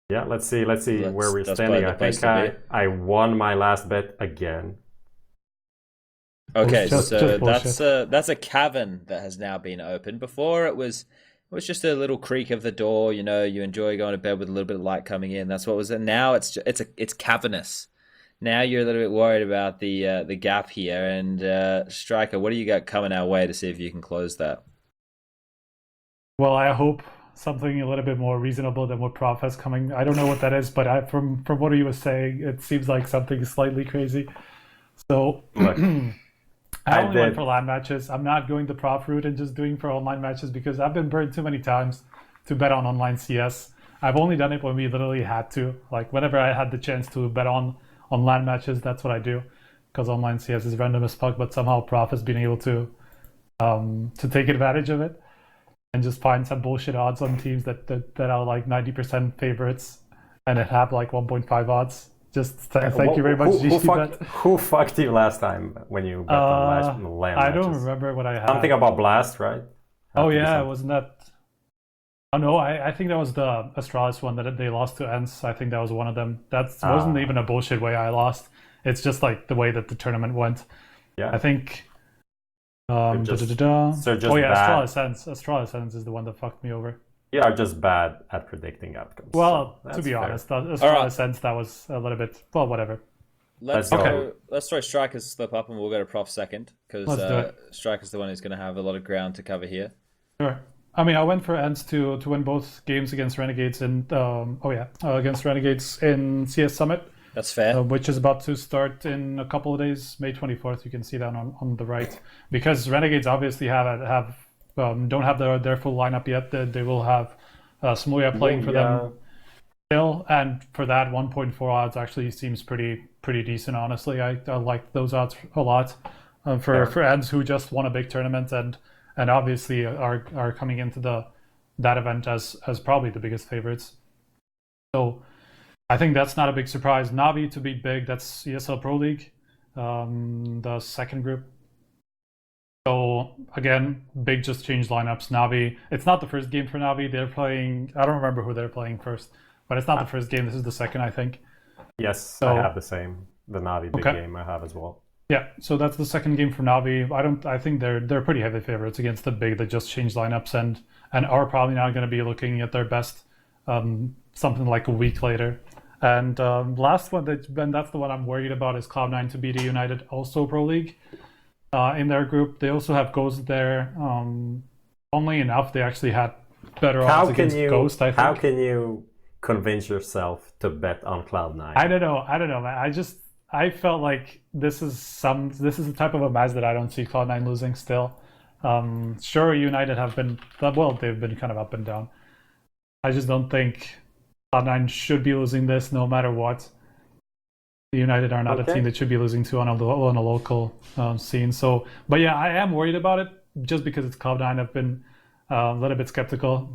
C: Yeah, let's see where we're standing. I think I won my last bet again.
A: Okay, so that's a cavern that has now been opened. Before it was just a little creak of the door. You enjoy going to bed with a little bit of light coming in. That's what was it. Now it's cavernous. Now you're a little bit worried about the gap here. And Striker, what do you got coming our way to see if you can close that?
B: Well, I hope something a little bit more reasonable than what Prof has coming. I don't know what that is, but from what he was saying, it seems like something slightly crazy. So. I only went for LAN matches. I'm not going the Prof route and just doing for online matches, because I've been burned too many times to bet on online CS. I've only done it when we literally had to. Like, whenever I had the chance to bet on LAN matches, that's what I do, because online CS is random as fuck, but somehow Prof has been able to take advantage of it and just find some bullshit odds on teams that are like 90% favorites and it have like 1.5 odds. Just thank you very much,
C: who fucked you last time when you bet on LAN matches?
B: I don't remember what I had.
C: Something about Blast, right?
B: Oh yeah, wasn't that? Oh no, I think that was the Astralis one that they lost to ENCE. I think that was one of them. That wasn't even a bullshit way I lost. It's just like the way that the tournament went.
C: Yeah.
B: I think.
C: Astralis
B: ENCE is the one that fucked me over.
C: You are just bad at predicting outcomes.
B: Well, so to be honest, Astralis ENCE, that was a little bit. Well, whatever.
A: Let's throw Striker's slip up and we'll go to Prof second, because Striker's the one who's going to have a lot of ground to cover here.
B: Sure. I mean, I went for Ents to win both games against Renegades and against Renegades in CS Summit,
A: That's fair.
B: which is about to start in a couple of days, May 24th. You can see that on the right, because Renegades obviously don't have their full lineup yet. They will have Smuya playing for them still, and for that 1.4 odds actually seems pretty decent. Honestly, I like those odds a lot for Eds who just won a big tournament and obviously are coming into that event as probably the biggest favorites. So I think that's not a big surprise. Navi to beat Big, that's ESL Pro League, the second group. So again, Big just changed lineups. Navi, it's not the first game for Navi. They're playing, I don't remember who they're playing first, but it's not the first game. This is the second, I think.
C: Yes, I have the same. The Navi Big game I have as well.
B: Yeah, so that's the second game for Navi. I think they're pretty heavy favorites against the Big that just changed lineups and are probably not going to be looking at their best something like a week later. And last one, that's the one I'm worried about, is Cloud9 to beat a United, also Pro League. In their group, they also have Ghost there. Only enough, they actually had better odds against Ghost, I think.
C: How can you convince yourself to bet on Cloud9?
B: I don't know, man. I felt like this is the type of a match that I don't see Cloud9 losing still. Sure, United have been, well, they've been kind of up and down. I just don't think Cloud9 should be losing this no matter what. The United are not a team that should be losing to on a local scene. So, but yeah, I am worried about it just because it's Cloud9. I've been a little bit skeptical,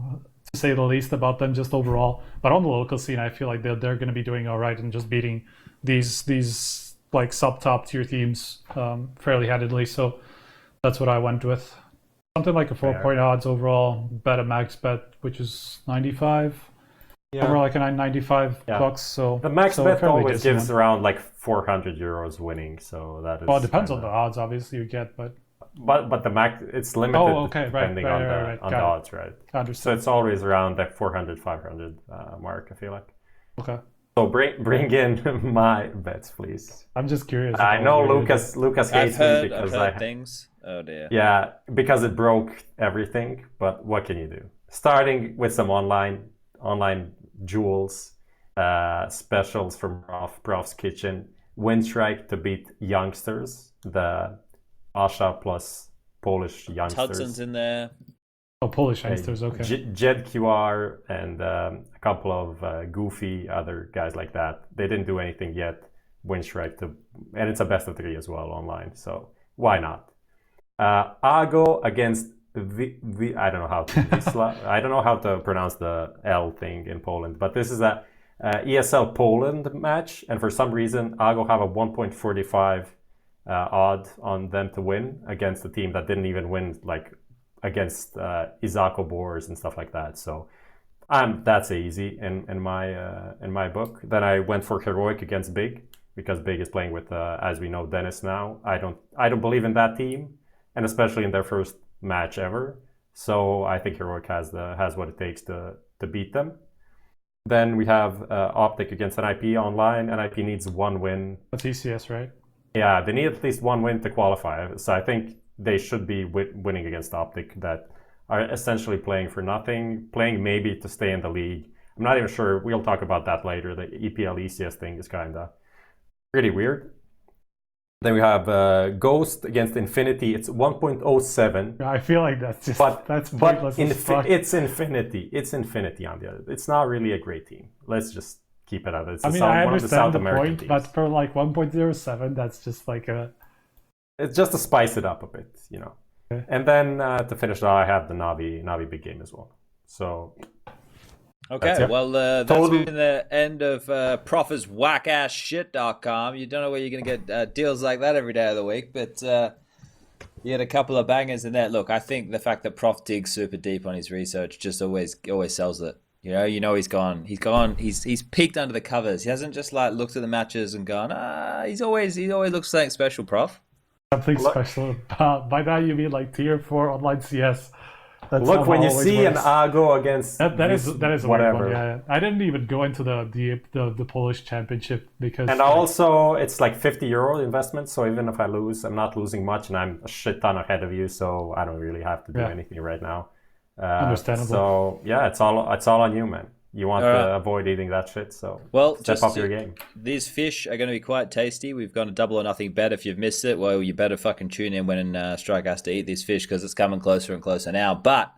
B: to say the least, about them just overall. But on the local scene, I feel like they're going to be doing all right and just beating these like top tier teams fairly handedly. So that's what I went with. Something like a 4-point odds overall. Bet a max bet, which is 95. Yeah. Overall, like a 95 bucks. So
C: the max bet always gives around like 400 euros winning. So that is.
B: Well, it depends on the odds, obviously, you get, but
C: the max, it's limited depending on the odds, right? So it's always around that 400, 500 mark, I feel like.
B: Okay.
C: So bring in my bets, please.
B: I'm just curious.
C: I know Lucas hates me because
A: I've heard things. Oh dear.
C: Yeah, because it broke everything. But what can you do? Starting with some online jewels, specials from Prof's Kitchen. Win strike to beat Youngsters, the Asha plus Polish Youngsters.
A: Hudson's in there.
B: Oh, Polish Youngsters, okay.
C: Jed QR and a couple of goofy other guys like that. They didn't do anything yet. Win strike and it's a best of 3 as well online. So why not? Ago against I don't know how to pronounce the L thing in Poland, but this is a ESL Poland match, and for some reason Ago have a 1.45 odd on them to win against a team that didn't even win, like against Izako Boars and stuff like that. So that's easy in my book. Then I went for Heroic against Big because Big is playing with, as we know, Dennis now. I don't believe in that team, and especially in their first match ever. So I think Heroic has what it takes to beat them. Then we have Optic against NIP online. NIP needs one win.
B: That's ECS, right?
C: Yeah, they need at least one win to qualify. So I think they should be winning against Optic, that are essentially playing for nothing, playing maybe to stay in the league. I'm not even sure. We'll talk about that later. The EPL ECS thing is kind of pretty weird. Then we have Ghost against Infinity. It's 1.07.
B: I feel like that's just that's
C: pointless. It's Infinity. It's Infinity on the other. It's not really a great team. Let's just keep it out. It's
B: I understand the point, teams. But for like 1.07, that's just like a.
C: It's just to spice it up a bit, you know. Okay. And then to finish it, I have the Navi big game as well. So.
A: Okay, well, that's been the end of profiswhackassshit.com. You don't know where you're going to get deals like that every day of the week, but you had a couple of bangers in there. Look, I think the fact that Prof digs super deep on his research just always sells it. You know he's peeked under the covers. He hasn't just like looked at the matches and gone, he always looks something special, Prof.
B: Something special. By that you mean like tier 4 online CS.
C: Look, when you see an Ago against
B: that is a whatever. One, yeah. I didn't even go into the Polish championship because
C: also it's like €50 investment. So even if I lose, I'm not losing much, and I'm a shit ton ahead of you. So I don't really have to do anything right now.
B: Understandable.
C: So yeah, it's all on you, man. You want to avoid eating that shit, so
A: Well,
C: step up your game.
A: These fish are going to be quite tasty. We've got a double or nothing bet. If you've missed it, well, you better fucking tune in when Strike has to eat these fish because it's coming closer and closer now. But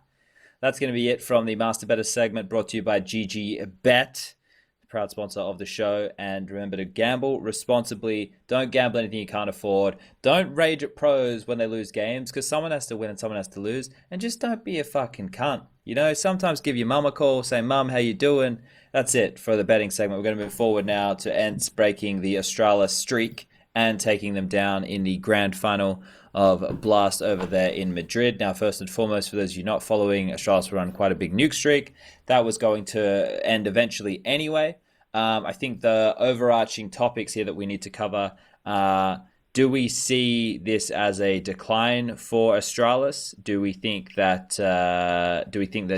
A: that's going to be it from the Master Better segment brought to you by GG Bet, proud sponsor of the show. And remember to gamble responsibly. Don't gamble anything you can't afford. Don't rage at pros when they lose games because someone has to win and someone has to lose. And just don't be a fucking cunt. You know, sometimes give your mum a call, say, Mum, how you doing? That's it for the betting segment. We're going to move forward now to Ents breaking the Astralis streak and taking them down in the grand final of Blast over there in Madrid. Now, first and foremost, for those of you not following, Astralis were on quite a big nuke streak. That was going to end eventually anyway. I think the overarching topics here that we need to cover do we see this as a decline for Astralis? Do we think that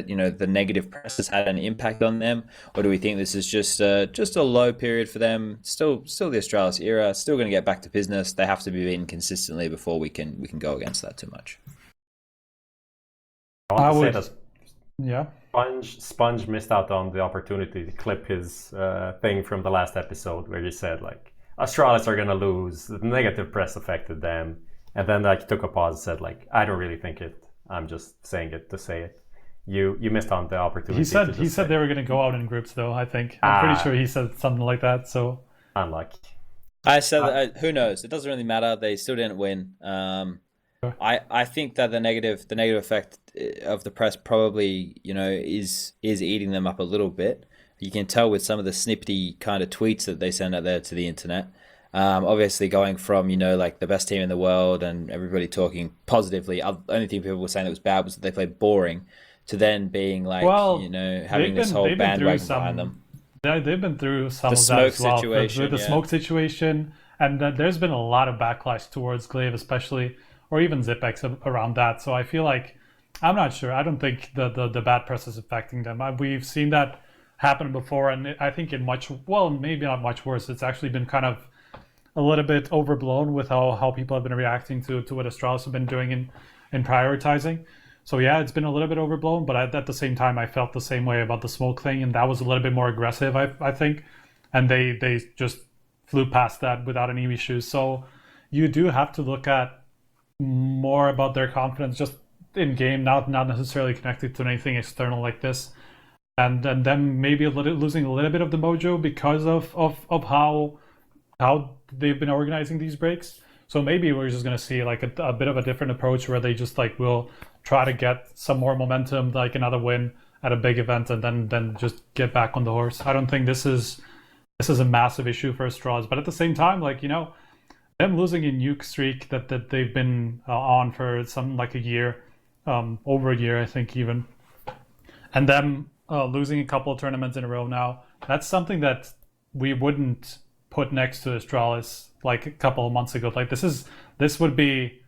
A: you know the negative press has had an impact on them, or do we think this is just a low period for them? Still the Astralis era, still going to get back to business. They have to be beaten consistently before we can go against that too much.
C: I want to say that
B: yeah.
C: Sponge missed out on the opportunity to clip his thing from the last episode where he said like Astralis are gonna lose. The negative press affected them, and then like took a pause and said like I don't really think it. I'm just saying it to say it. You missed on the opportunity.
B: He said they were gonna go out in groups though. I think I'm pretty sure he said something like that. So
C: unlucky.
A: I said who knows? It doesn't really matter. They still didn't win. I think that the negative effect of the press probably is eating them up a little bit. You can tell with some of the snippety kind of tweets that they send out there to the internet. Obviously going from like the best team in the world and everybody talking positively. The only thing people were saying that was bad was that they played boring, to then being like having this whole bandwagon behind them.
B: Yeah, they've been through some of that as well. The smoke situation, and there's been a lot of backlash towards Glaive, especially, or even ZipX around that. So I feel like I'm not sure. I don't think the bad press is affecting them. We've seen that happen before, and I think maybe not much worse. It's actually been kind of a little bit overblown with how people have been reacting to what Astralis have been doing in prioritizing. So yeah, it's been a little bit overblown, but at the same time, I felt the same way about the smoke thing, and that was a little bit more aggressive, I think, and they just flew past that without any issues. So you do have to look at more about their confidence just in game, not necessarily connected to anything external like this. And then maybe losing a little bit of the mojo because of how they've been organizing these breaks. So maybe we're just going to see like a bit of a different approach where they just like will try to get some more momentum, like another win at a big event, and then just get back on the horse. I don't think this is a massive issue for Astralis, but at the same time, like them losing a nuke streak that they've been on for something like a year, over a year, I think even, and them losing a couple of tournaments in a row now, that's something that we wouldn't put next to Astralis like a couple of months ago. Like this would be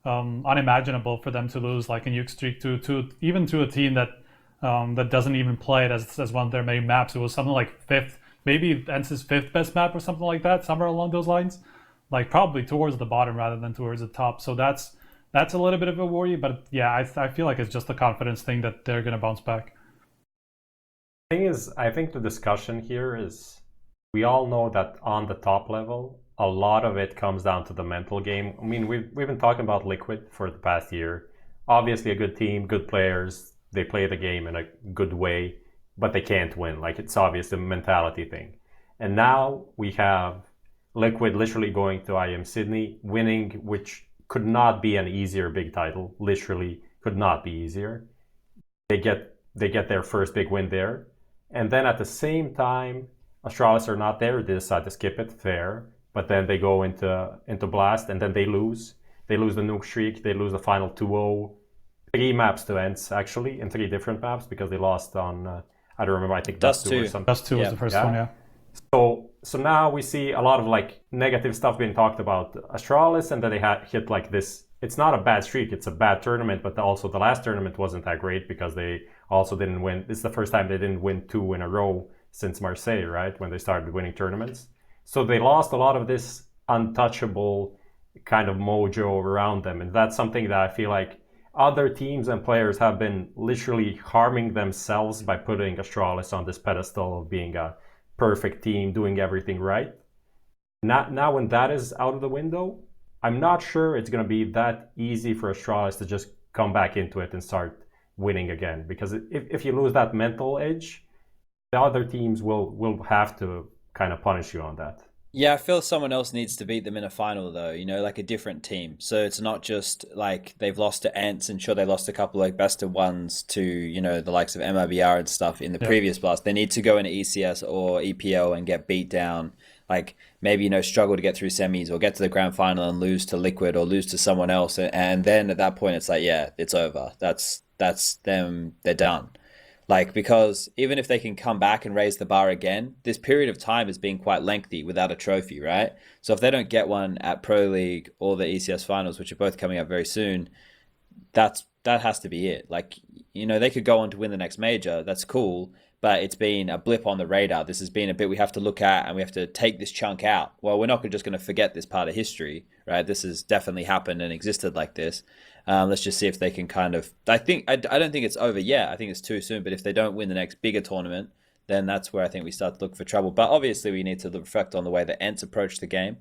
B: unimaginable for them to lose like a nuke streak to even to a team that doesn't even play it as one of their main maps. It was something like fifth, maybe Ence's fifth best map or something like that, somewhere along those lines. Like probably towards the bottom rather than towards the top. So that's a little bit of a worry, but yeah, I feel like it's just a confidence thing that they're gonna bounce back.
C: Thing is, I think the discussion here is we all know that on the top level, a lot of it comes down to the mental game. I mean, we've been talking about Liquid for the past year. Obviously, a good team, good players. They play the game in a good way, but they can't win. Like it's obvious a mentality thing. And now we have Liquid literally going to IM Sydney, winning, which could not be an easier big title. Literally could not be easier. They get their first big win there. And then at the same time, Astralis are not there. They decide to skip it, fair. But then they go into Blast, and then they lose. They lose the nuke streak. They lose the final 2-0. 3 maps to Ents, actually, in 3 different maps, because they lost on, I don't remember, I think Dust 2 or something.
B: Dust 2 was the first one, yeah.
C: So now we see a lot of like negative stuff being talked about Astralis, and then they hit like this. It's not a bad streak, it's a bad tournament, but also the last tournament wasn't that great because they also didn't win. It's the first time they didn't win 2 in a row since Marseille, right? When they started winning tournaments. So they lost a lot of this untouchable kind of mojo around them. And that's something that I feel like other teams and players have been literally harming themselves by putting Astralis on this pedestal of being a perfect team, doing everything right. Now when that is out of the window, I'm not sure it's going to be that easy for Astralis to just come back into it and start winning again. Because if you lose that mental edge, the other teams will have to kind of punish you on that.
A: Yeah, I feel someone else needs to beat them in a final, though, like a different team. So it's not just like they've lost to Ants, and sure, they lost a couple like best of ones to, the likes of MIBR and stuff in the previous blast. They need to go into ECS or EPL and get beat down. Like maybe, struggle to get through semis or get to the grand final and lose to Liquid or lose to someone else. And then at that point, it's like, yeah, it's over. That's them. They're done. Like, because even if they can come back and raise the bar again, this period of time has been quite lengthy without a trophy, right? So if they don't get one at Pro League or the ECS finals, which are both coming up very soon, that has to be it. Like, they could go on to win the next major. That's cool. But it's been a blip on the radar. This has been a bit we have to look at, and we have to take this chunk out. Well, we're not just going to forget this part of history, right? This has definitely happened and existed like this. Let's just see if they can kind of... I don't think it's over yet. I think it's too soon. But if they don't win the next bigger tournament, then that's where I think we start to look for trouble. But obviously, we need to reflect on the way that Ents approached the game.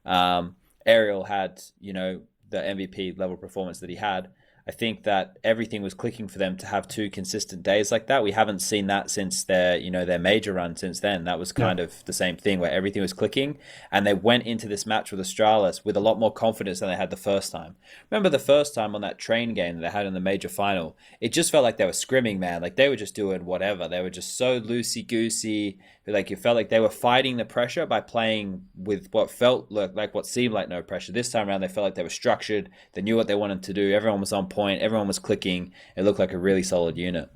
A: Ariel had, the MVP level performance that he had. I think that everything was clicking for them to have 2 consistent days like that. We haven't seen that since their major run since then. That was kind of the same thing where everything was clicking, and they went into this match with Astralis with a lot more confidence than they had the first time. Remember the first time on that train game that they had in the major final? It just felt like they were scrimming, man. Like they were just doing whatever. They were just so loosey-goosey. Like it felt like they were fighting the pressure by playing with what felt like what seemed like no pressure. This time around, they felt like they were structured. They knew what they wanted to do. Everyone was on point. Everyone was clicking. It looked like a really solid unit.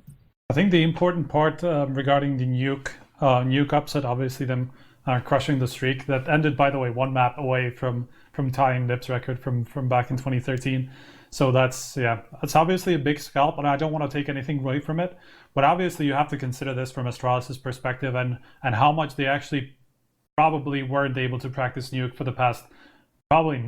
B: I think the important part regarding the nuke upset, obviously them crushing the streak that ended, by the way, 1 map away from tying Lip's record from back in 2013. So that's obviously a big scalp, and I don't want to take anything away from it. But obviously, you have to consider this from Astralis' perspective and how much they actually probably weren't able to practice nuke for the past probably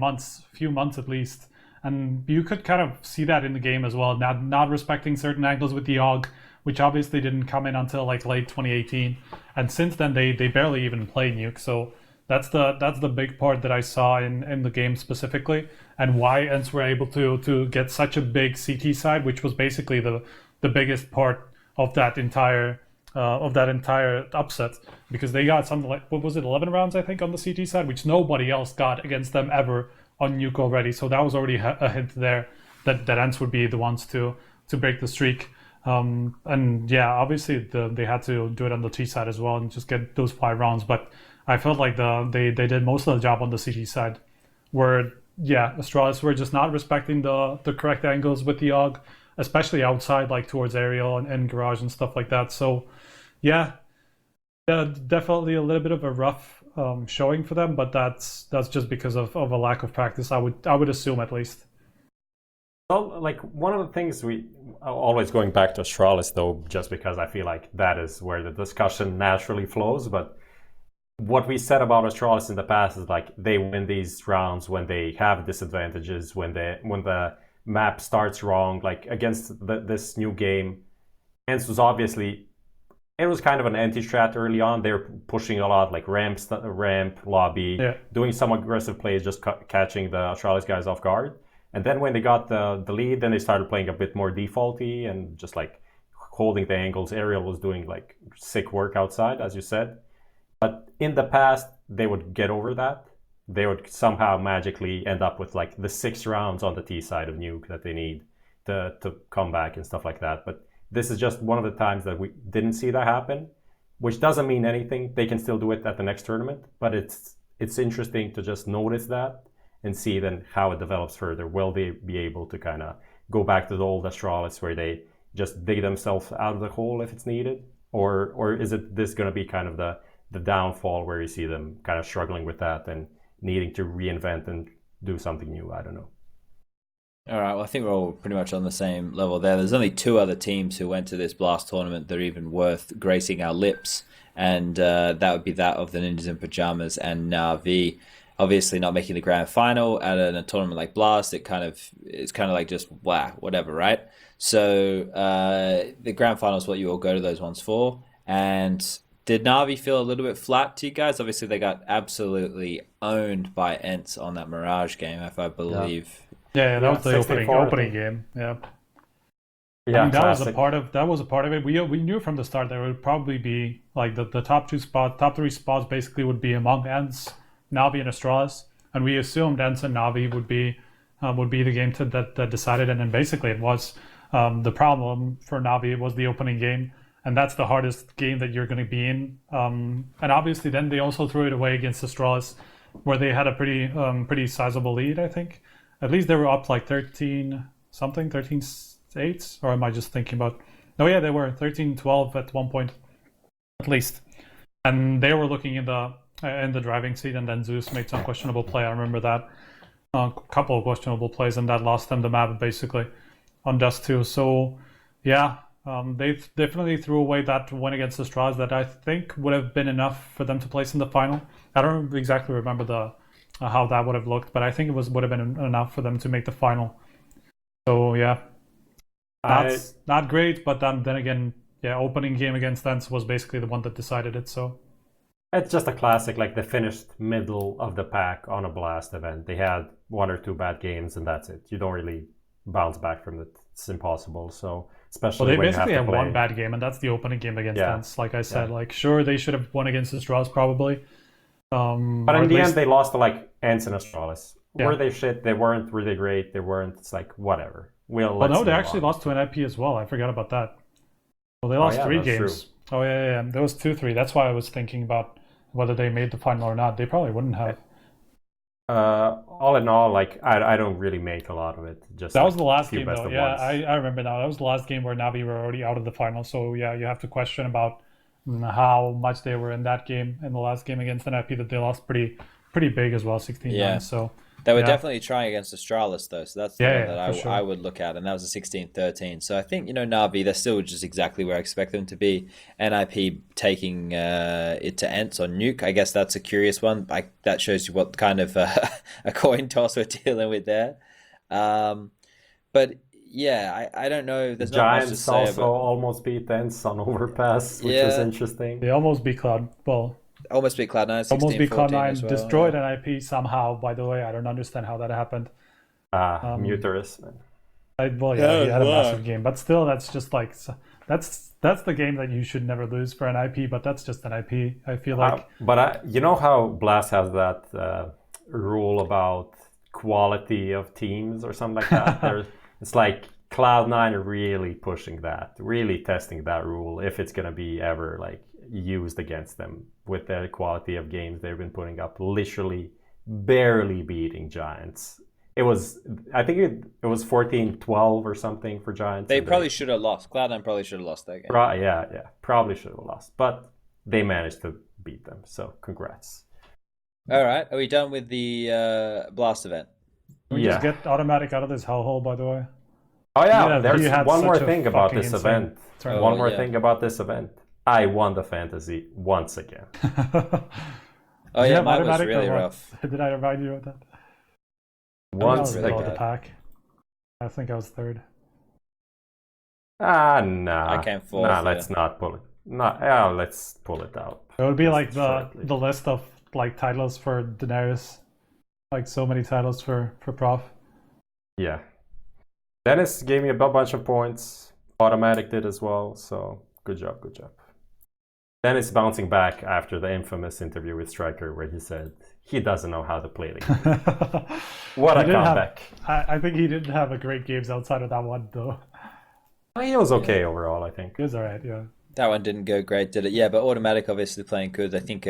B: few months at least. And you could kind of see that in the game as well, not respecting certain angles with the AUG, which obviously didn't come in until like late 2018. And since then, they barely even play nuke. So that's the big part that I saw in the game specifically, and why Ents were able to get such a big CT side, which was basically the biggest part of that entire upset, because they got something like, what was it, 11 rounds I think on the CT side, which nobody else got against them ever on nuke already. So that was already a hint there that Ents would be the ones to break the streak. And yeah, obviously they had to do it on the T side as well and just get those 5 rounds. But I felt like they did most of the job on the CT side, where Astralis were just not respecting the correct angles with the AUG, especially outside, like towards aerial and garage and stuff like that. So definitely a little bit of a rough showing for them, but that's just because of a lack of practice, I would assume, at least.
C: Well, like one of the things we always going back to Astralis though, just because I feel like that is where the discussion naturally flows. But what we said about Astralis in the past is like they win these rounds when they have disadvantages, when the map starts wrong. Like against this new game, Ents was obviously, it was kind of an anti-strat early on. They were pushing a lot, like ramp, lobby, doing some aggressive plays, just catching the Astralis guys off guard. And then when they got the lead, then they started playing a bit more defaulty and just like holding the angles. Ariel was doing like sick work outside, as you said. But in the past, they would get over that. They would somehow magically end up with like the 6 rounds on the T side of nuke that they need to come back and stuff like that. But this is just one of the times that we didn't see that happen, which doesn't mean anything. They can still do it at the next tournament, but it's interesting to just notice that and see then how it develops further. Will they be able to kind of go back to the old Astralis where they just dig themselves out of the hole if it's needed? Or is this going to be kind of the downfall where you see them kind of struggling with that and needing to reinvent and do something new? I don't know.
A: All right, well, I think we're all pretty much on the same level there. There's only 2 other teams who went to this Blast tournament that are even worth gracing our lips, and that would be that of the Ninjas in Pajamas and Na'Vi. obviously not making the grand final at a tournament like Blast, it's kind of like just whatever, right? So the grand final is what you all go to those ones for. And did Navi feel a little bit flat to you guys? Obviously, they got absolutely owned by Ents on that Mirage game, if I believe.
B: Yeah, that was the
C: 64,
B: opening game. Yeah.
C: Yeah,
B: I mean, that
C: classic.
B: was a part of it. We knew from the start there would probably be like the top three spots basically would be among Ents, Navi, and Astralis, and we assumed Ents and Navi would be the game that decided, and then basically it was. The problem for Navi was the opening game, and that's the hardest game that you're going to be in. And obviously, then they also threw it away against Astralis, where they had a pretty sizable lead. I think at least they were up like 13-8, or am I just thinking about? No, yeah, they were 13-12 at one point, at least, and they were looking in the driving seat, and then Zeus made some questionable play. I remember that a couple of questionable plays, and that lost them the map basically on Dust 2. So yeah, they definitely threw away that win against Astralis that I think would have been enough for them to place in the final. I don't exactly remember how that would have looked, but I think would have been enough for them to make the final. So yeah, that's not great, but then again, yeah, opening game against Ents was basically the one that decided it. So
C: it's just a classic, like they finished middle of the pack on a Blast event. They had 1 or 2 bad games, and that's it. You don't really bounce back from it. It's impossible. So especially
B: they
C: when
B: basically
C: you have
B: have
C: to play.
B: one bad game, and that's the opening game against Ents. Like I said,
C: Yeah.
B: like sure they should have won against Astralis probably.
C: But
B: or
C: in
B: at
C: the
B: least-
C: end, they lost to like Ents and Astralis.
B: Yeah.
C: Were they shit? They weren't really great. They weren't. It's like whatever.
B: Oh
C: Let's
B: no, they
C: move
B: actually
C: on.
B: lost to an IP as well. I forgot about that. Well, they lost
C: yeah,
B: 3
C: that's
B: games.
C: true.
B: Oh yeah. There was 2-3. That's why I was thinking about whether they made the final or not. They probably wouldn't have.
C: All in all, like I don't really make a lot of it. Just
B: That
C: like,
B: was the last
C: few
B: game
C: best
B: though.
C: of
B: Yeah,
C: ones.
B: I remember now. That was the last game where Navi were already out of the final. So yeah, you have to question about how much they were in that game, in the last game against an IP that they lost pretty big as well, 16-9.
A: Yeah.
B: So
A: They were
B: yeah.
A: definitely trying against Astralis, though, so that's the
B: Yeah,
A: one that
B: for sure.
A: I would look at, and that was a 16-13. So I think, Navi, they're still just exactly where I expect them to be. NIP taking it to Ents on Nuke, I guess that's a curious one. That shows you what kind of a coin toss we're dealing with there. But yeah, I don't know. There's not much to
C: Giants
A: say
C: also
A: about.
C: almost beat Ents on Overpass, which was
A: Yeah.
C: interesting.
B: They almost beat Cloud. Well,
A: Almost beat Cloud9,
B: almost beat
A: 16-14
B: Cloud9,
A: as well.
B: destroyed
A: Yeah.
B: an IP somehow. By the way, I don't understand how that happened.
C: Muterus, man.
B: Well, yeah, he had a massive game, but still, that's just like that's the game that you should never lose for an IP. But that's just an IP. I feel like
C: But you know how Blast has that rule about quality of teams or something like that? It's like Cloud9 are really pushing that, really testing that rule if it's going to be ever like used against them with the quality of games they've been putting up, literally barely beating Giants. I think it was 14-12 or something for Giants.
A: They probably should have lost. Cloud9 probably should have lost that game.
C: Yeah, probably should have lost, but they managed to beat them. So congrats.
A: All right, are we done with the Blast event?
B: we just get automatic out of this hellhole. By the way,
C: Oh yeah,
B: Yeah,
C: there's
B: he had
C: one more
B: such a
C: thing about
B: fucking
C: this
B: insane
C: event.
B: tournament.
C: One more
A: yeah.
C: thing about this event. I won the fantasy once again.
A: Oh
B: Did you
A: yeah,
B: have
A: mine was
B: automatic or
A: really
B: what?
A: rough.
B: Did I remind you of that?
C: Once
A: really
B: Middle of
C: again.
B: the pack. I think I was third.
C: Nah.
A: I came fourth,
C: Nah,
A: yeah.
C: let's not pull it. Yeah, let's pull it out.
B: It would be
C: Just
B: like
C: shortly.
B: the list of like titles for Daenerys, like so many titles for Prof.
C: Yeah. Dennis gave me a bunch of points. Automatic did as well. So good job. Dennis bouncing back after the infamous interview with Striker where he said he doesn't know how to play the game. What a
B: He didn't have-
C: comeback.
B: I think he didn't have a great games outside of that one though.
C: He was okay overall, I think.
B: He was alright, yeah.
A: That one didn't go great, did it? Yeah, but Automatic obviously playing good. I think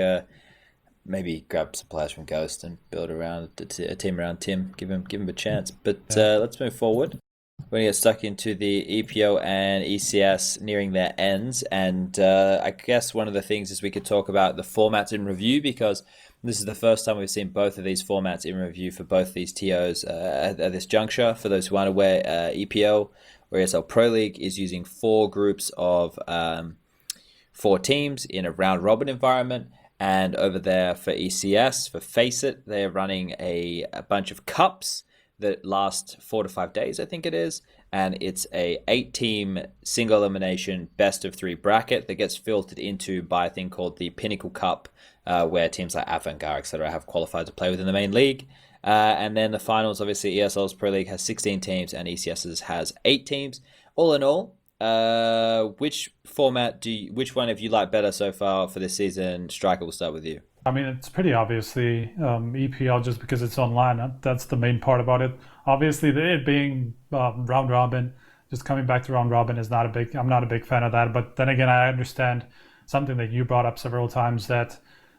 A: maybe grab some players from Ghost and build around a team around Tim. Give him a chance. But let's move forward. We're going to get stuck into the EPL and ECS nearing their ends. And I guess one of the things is we could talk about the formats in review, because this is the first time we've seen both of these formats in review for both these TOs at this juncture. For those who aren't aware, EPL or ESL Pro League is using 4 groups of 4 teams in a round robin environment. And over there for ECS, for Face It, they're running a bunch of cups that last 4 to 5 days, I think it is. And it's a 8-team single elimination best of 3 bracket that gets filtered into by a thing called the Pinnacle Cup, where teams like Avangard, etc., have qualified to play within the main league. And then the finals, obviously, ESL's Pro League has 16 teams and ECS's has 8 teams. All in all, which one have you liked better so far for this season? Striker, we'll start with you.
B: I mean, it's pretty obviously EPL just because it's online. That's the main part about it. Obviously, it being round robin, just coming back to round robin is not a big. I'm not a big fan of that. But then again, I understand something that you brought up several times that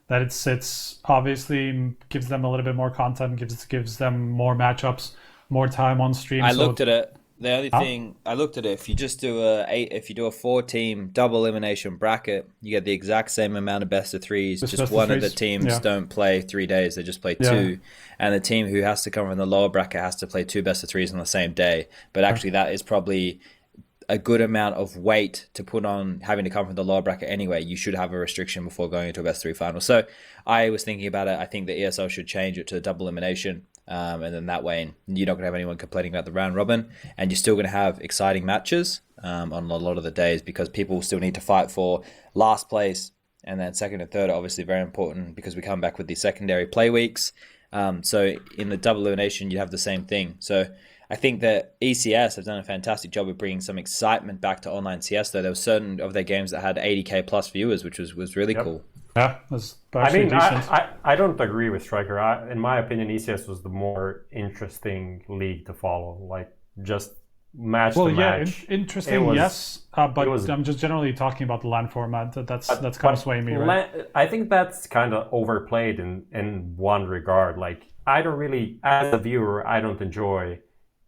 B: it's obviously gives them a little bit more content, gives them more matchups, more time on stream.
A: I looked at it. The only thing I looked at it, if you just do if you do a 4-team double elimination bracket, you get the exact same amount of best of threes. Just one of the teams don't play 3 days; they just play 2, and the team who has to come from the lower bracket has to play 2 best of threes on the same day. But actually, that is probably a good amount of weight to put on having to come from the lower bracket anyway. You should have a restriction before going into a best 3 final. So I was thinking about it. I think the ESL should change it to double elimination. And then that way you're not going to have anyone complaining about the round robin, and you're still going to have exciting matches on a lot of the days, because people still need to fight for last place, and then second and third are obviously very important because we come back with the secondary play weeks. So in the double elimination, you have the same thing. So I think that ECS have done a fantastic job of bringing some excitement back to online CS, though. There were certain of their games that had 80k plus viewers, which was really cool.
B: Yeah, that's
C: I don't agree with Striker. In my opinion, ECS was the more interesting league to follow. Like, just match to match.
B: Interesting, yes. But I'm just generally talking about the LAN format. That's kind of swaying me, right?
C: I think that's kind of overplayed in one regard. Like, I don't really, as a viewer, I don't enjoy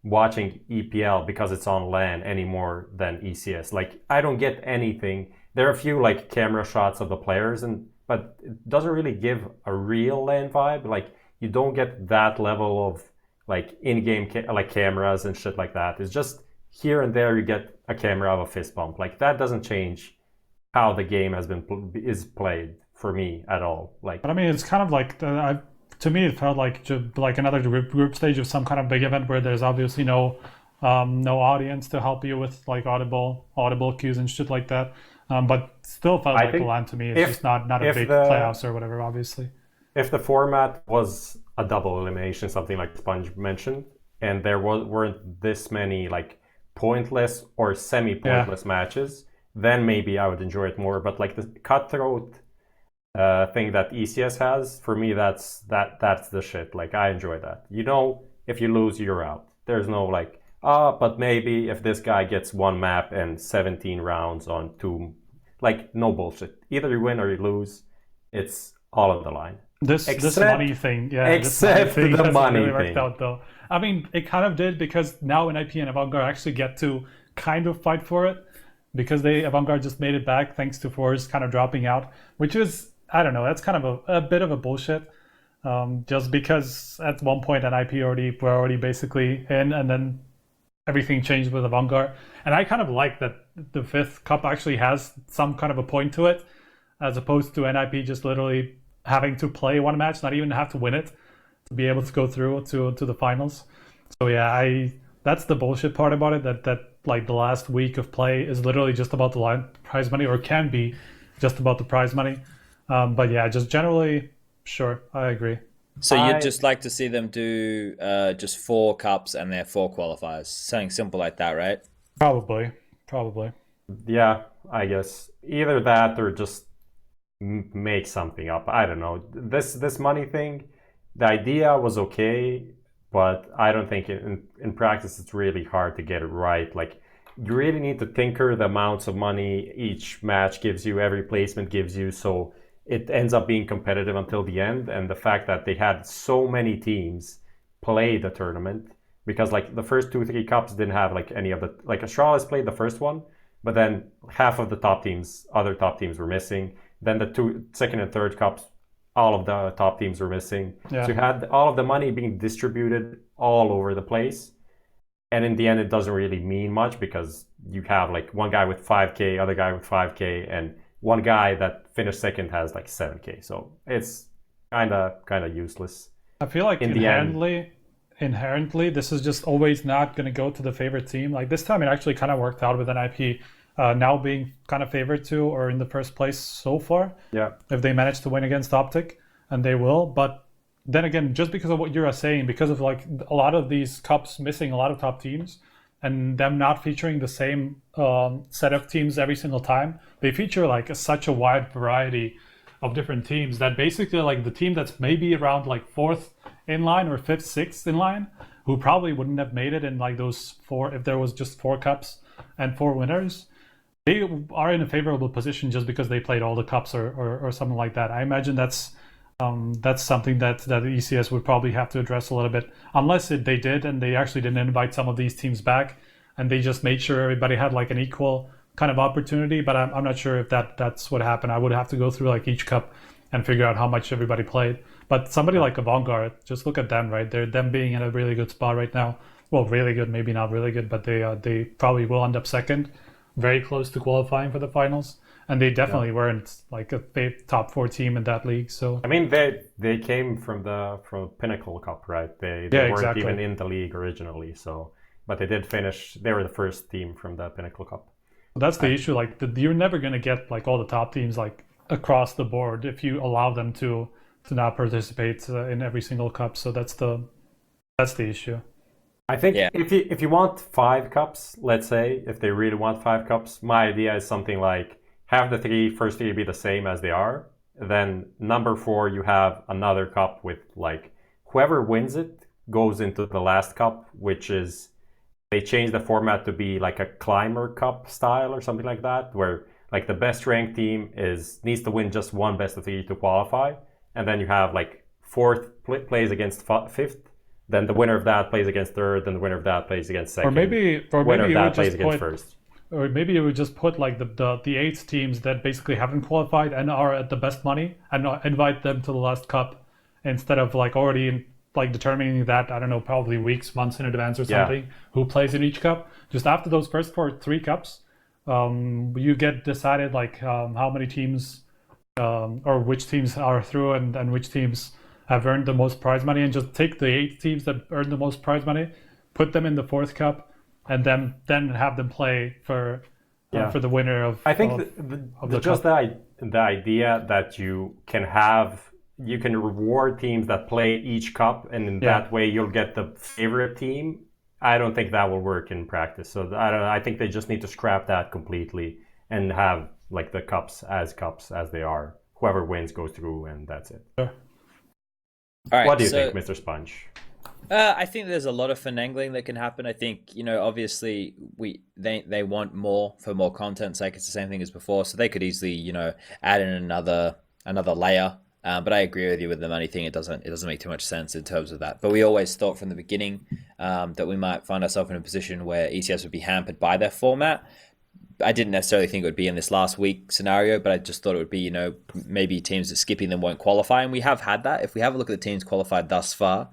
C: watching EPL because it's on LAN any more than ECS. Like, I don't get anything. There are a few like camera shots of the players, but it doesn't really give a real LAN vibe. Like, you don't get that level of like in-game like cameras and shit like that. It's just here and there you get a camera of a fist bump. Like, that doesn't change how the game is played for me at all. Like,
B: but I mean, it's kind of like to me, it felt like another group stage of some kind of big event where there's obviously no audience to help you with like audible cues and shit like that. But still felt like the LAN to me. It's just not a big playoffs or whatever, obviously.
C: If the format was a double elimination, something like Sponge mentioned, and there weren't this many like pointless or semi-pointless matches, then maybe I would enjoy it more. But like the cutthroat thing that ECS has, for me, that's the shit. Like, I enjoy that. You know, if you lose, you're out. There's no like, but maybe if this guy gets one map and 17 rounds on 2, like, no bullshit. Either you win or you lose. It's all on the line.
B: This money thing,
C: except the money
B: really
C: thing.
B: Worked out, though. I mean, it kind of did, because now NIP and Avangard actually get to kind of fight for it, because Avangard just made it back thanks to Force kind of dropping out, which is, I don't know, that's kind of a bit of a bullshit. Just because at one point NIP were already basically in, and then everything changed with Avangard. And I kind of like that the 5th cup actually has some kind of a point to it, as opposed to NIP just literally having to play one match, not even have to win it to be able to go through to the finals. So yeah, that's the bullshit part about it, that like the last week of play is literally just about the prize money, or can be just about the prize money. But yeah, just generally, sure, I agree.
A: So you'd just like to see them do just 4 cups and their 4 qualifiers, something simple like that, right?
B: Probably.
C: Yeah, I guess either that or just make something up. I don't know. This money thing, the idea was okay, but I don't think in practice it's really hard to get it right. Like, you really need to tinker the amounts of money each match gives you, every placement gives you, so it ends up being competitive until the end. And the fact that they had so many teams play the tournament, because like the first 2-3 cups didn't have like any of the, like Astralis played the first one, but then half of the other top teams were missing. Then the second and third cups, all of the top teams were missing.
B: Yeah.
C: So you had all of the money being distributed all over the place. And in the end, it doesn't really mean much, because you have like one guy with 5K, other guy with 5K, and one guy that finished second has like 7K. So it's kind of useless.
B: I feel like
C: In the
B: inherently, this is just always not going to go to the favorite team. Like this time, it actually kind of worked out with NIP now being kind of favored to or in the first place so far.
C: Yeah.
B: If they manage to win against Optic, and they will. But then again, just because of what you're saying, because of like a lot of these cups missing a lot of top teams, and them not featuring the same set of teams every single time, they feature like such a wide variety of different teams that basically like the team that's maybe around like 4th in line or 5th, 6th in line, who probably wouldn't have made it in like those 4 if there was just 4 cups and 4 winners, they are in a favorable position just because they played all the cups or something like that. I imagine that's something that ECS would probably have to address a little bit, unless they did and they actually didn't invite some of these teams back and they just made sure everybody had like an equal kind of opportunity. But I'm not sure if that's what happened. I would have to go through like each cup and figure out how much everybody played. But somebody like Avantgarde, just look at them, right? They're them being in a really good spot right now. Well, really good, maybe not really good, but they probably will end up second, very close to qualifying for the finals. And they definitely weren't like a top 4 team in that league. So
C: I mean, they came from Pinnacle Cup, right? They weren't
B: exactly.
C: even in the league originally. So, but they did finish. They were the first team from the Pinnacle Cup.
B: That's the issue. Like you're never gonna get like all the top teams like across the board if you allow them to not participate in every single cup. So that's the issue.
C: I think if you want 5 cups, let's say, if they really want 5 cups, my idea is something like have the first three be the same as they are. Then number 4, you have another cup with like whoever wins it goes into the last cup, which is they change the format to be like a climber cup style or something like that, where like the best ranked team needs to win just one best of 3 to qualify, and then you have like 4th plays against 5th, then the winner of that plays against 3rd, and the winner of that plays against 2nd.
B: Or maybe
C: winner of
B: you
C: that
B: would
C: plays
B: just
C: against
B: put,
C: 1st.
B: Or maybe you would just put like the 8 teams that basically haven't qualified and are at the best money and invite them to the last cup instead of like already like determining that, I don't know, probably weeks, months in advance or something, who plays in each cup. Just after those first 3 cups, you get decided like how many teams or which teams are through and which teams have earned the most prize money, and just take the 8 teams that earn the most prize money, put them in the 4th cup, and then have them play for the winner of.
C: I think the idea that you can reward teams that play each cup, and in that way you'll get the favorite team. I don't think that will work in practice. So I think they just need to scrap that completely and have like the cups as they are. Whoever wins goes through, and that's it.
B: Sure.
A: All right,
C: what do you think, Mr. Sponge?
A: I think there's a lot of finagling that can happen. I think, obviously they want more for more content, so it's the same thing as before. So they could easily, add in another layer. But I agree with you with the money thing. It doesn't make too much sense in terms of that. But we always thought from the beginning that we might find ourselves in a position where ECS would be hampered by their format. I didn't necessarily think it would be in this last week scenario, but I just thought it would be, maybe teams that skipping them won't qualify. And we have had that. If we have a look at the teams qualified thus far,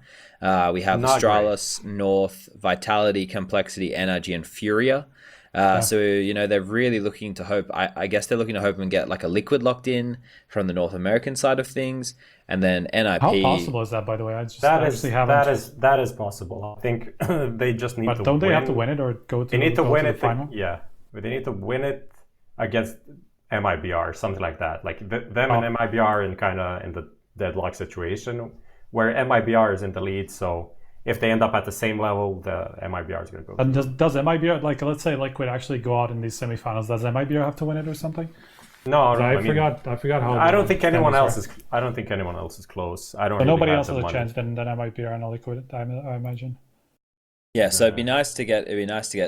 A: we have Astralis, North, Vitality, Complexity, Energy, and Furia. So, they're really looking to hope, I guess they're looking to hope and get like a Liquid locked in from the North American side of things. And then NIP.
B: How possible is that, by the way?
C: That is possible. I think they just need to win.
B: But don't they have to win it or go to,
C: they need to win
B: the
C: it,
B: final?
C: Yeah. But they need to win it against MIBR, something like that. Like them and MIBR are in the deadlock situation where MIBR is in the lead. So if they end up at the same level, the MIBR is going to go.
B: And does MIBR, like, let's say Liquid actually go out in these semifinals, does MIBR have to win it or something?
C: No,
B: I forgot how.
C: I don't think anyone else is. I don't think anyone else is close. I don't.
B: But
C: really
B: nobody
C: have
B: else
C: the
B: has a
C: money.
B: chance than MIBR and Liquid. I imagine.
A: Yeah, so it'd be nice to get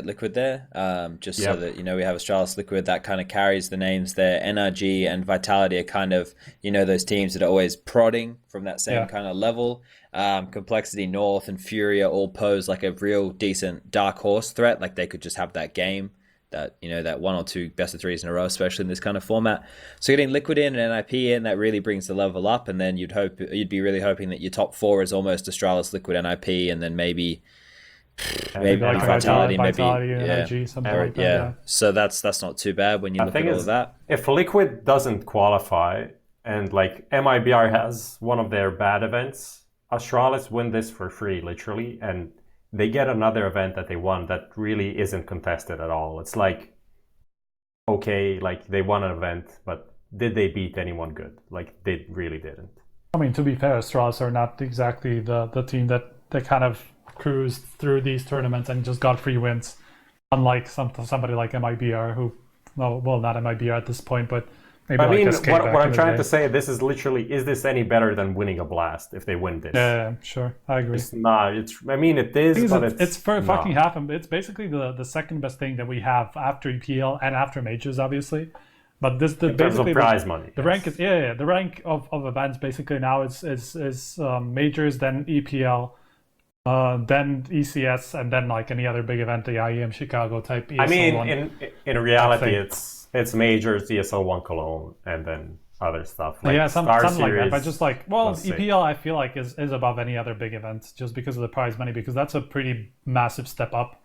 A: Liquid there, just so that we have Astralis, Liquid, that kind of carries the names there. NRG and Vitality are kind of those teams that are always prodding from that same kind of level. Complexity, North, and Furia all pose like a real decent dark horse threat. Like they could just have that game, that that 1 or 2 best of 3s in a row, especially in this kind of format. So getting Liquid in and NIP in, that really brings the level up, and then you'd be really hoping that your top 4 is almost Astralis, Liquid, NIP, and then maybe maybe
B: like a
A: Vitality, maybe
B: Vitality,
A: yeah,
B: Energy, something like that.
A: yeah. So that's not too bad when you look
C: thing
A: at all
C: is,
A: of that.
C: if Liquid doesn't qualify and like MIBR has one of their bad events, Astralis win this for free, literally, and they get another event that they won that really isn't contested at all. It's like, okay, like they won an event, but did they beat anyone good? Like they really didn't.
B: I mean, to be fair, Astralis are not exactly the team that kind of cruised through these tournaments and just got free wins, unlike somebody like MIBR, who, well, not MIBR at this point, but maybe
C: I mean,
B: SK
C: what
B: back
C: I'm
B: in the
C: trying
B: day.
C: to say, this is literally, is this any better than winning a blast if they win this?
B: Yeah, sure, I agree.
C: It's not. I mean, it is, but
B: it's for
C: not.
B: fucking half. It's basically the second best thing that we have after EPL and after majors, obviously. But this
C: in terms of
B: basically
C: prize money.
B: The rank is the rank of events basically now is majors, then EPL, then ECS, and then like any other big event, the IEM Chicago type. ESL
C: I mean,
B: one.
C: in reality, it's majors, ESL one Cologne, and then other stuff. Like
B: yeah, something
C: Series,
B: like that. But just like, well, EPL,
C: six.
B: I feel like is above any other big event just because of the prize money, because that's a pretty massive step up.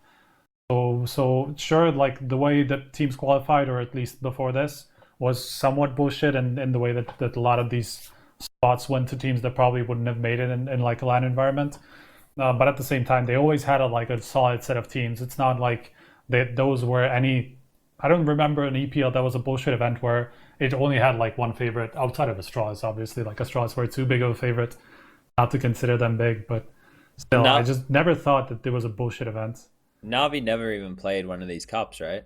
B: So sure, like the way that teams qualified, or at least before this, was somewhat bullshit, and in the way that a lot of these spots went to teams that probably wouldn't have made it in like a LAN environment. But at the same time, they always had a solid set of teams. It's not like those were any. I don't remember an EPL that was a bullshit event where it only had like one favorite outside of Astralis. Obviously, like Astralis were too big of a favorite, not to consider them big, but still, I just never thought that there was a bullshit event.
A: Navi never even played one of these cups, right?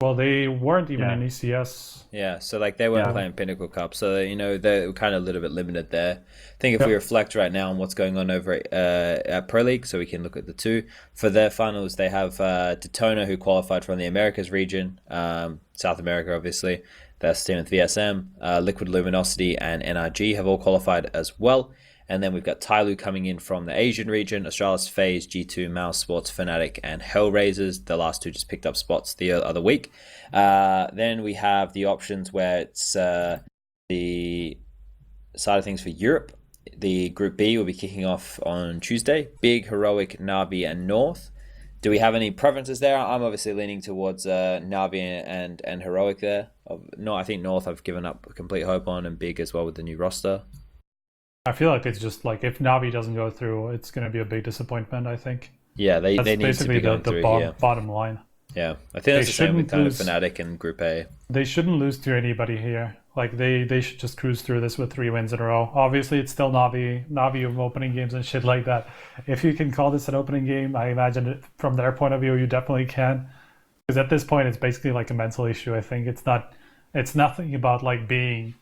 B: Well, they weren't even in ECS.
A: Yeah, so like they weren't playing Pinnacle Cup, so they're kind of a little bit limited there. I think if we reflect right now on what's going on over at Pro League, so we can look at the two. For their finals, they have Daytona, who qualified from the Americas region, South America, obviously. That's team with VSM, Liquid Luminosity, and NRG have all qualified as well. And then we've got Tyloo coming in from the Asian region, Astralis, FaZe, G2, Mousesports, Fnatic, and Hellraisers. The last two just picked up spots the other week. Then we have the options where it's the side of things for Europe. The Group B will be kicking off on Tuesday. Big, Heroic, Navi, and North. Do we have any preferences there? I'm obviously leaning towards Navi and Heroic there. No, I think North I've given up complete hope on, and Big as well with the new roster.
B: I feel like it's just like if Navi doesn't go through, it's going to be a big disappointment, I think.
A: Yeah, they need to be going through here.
B: Bottom line.
A: Yeah, I think that's the same with kind of Fnatic and Group A.
B: They shouldn't lose to anybody here. Like they should just cruise through this with 3 wins in a row. Obviously, it's still Navi of opening games and shit like that. If you can call this an opening game, I imagine from their point of view, you definitely can. Because at this point, it's basically like a mental issue. I think it's nothing about like being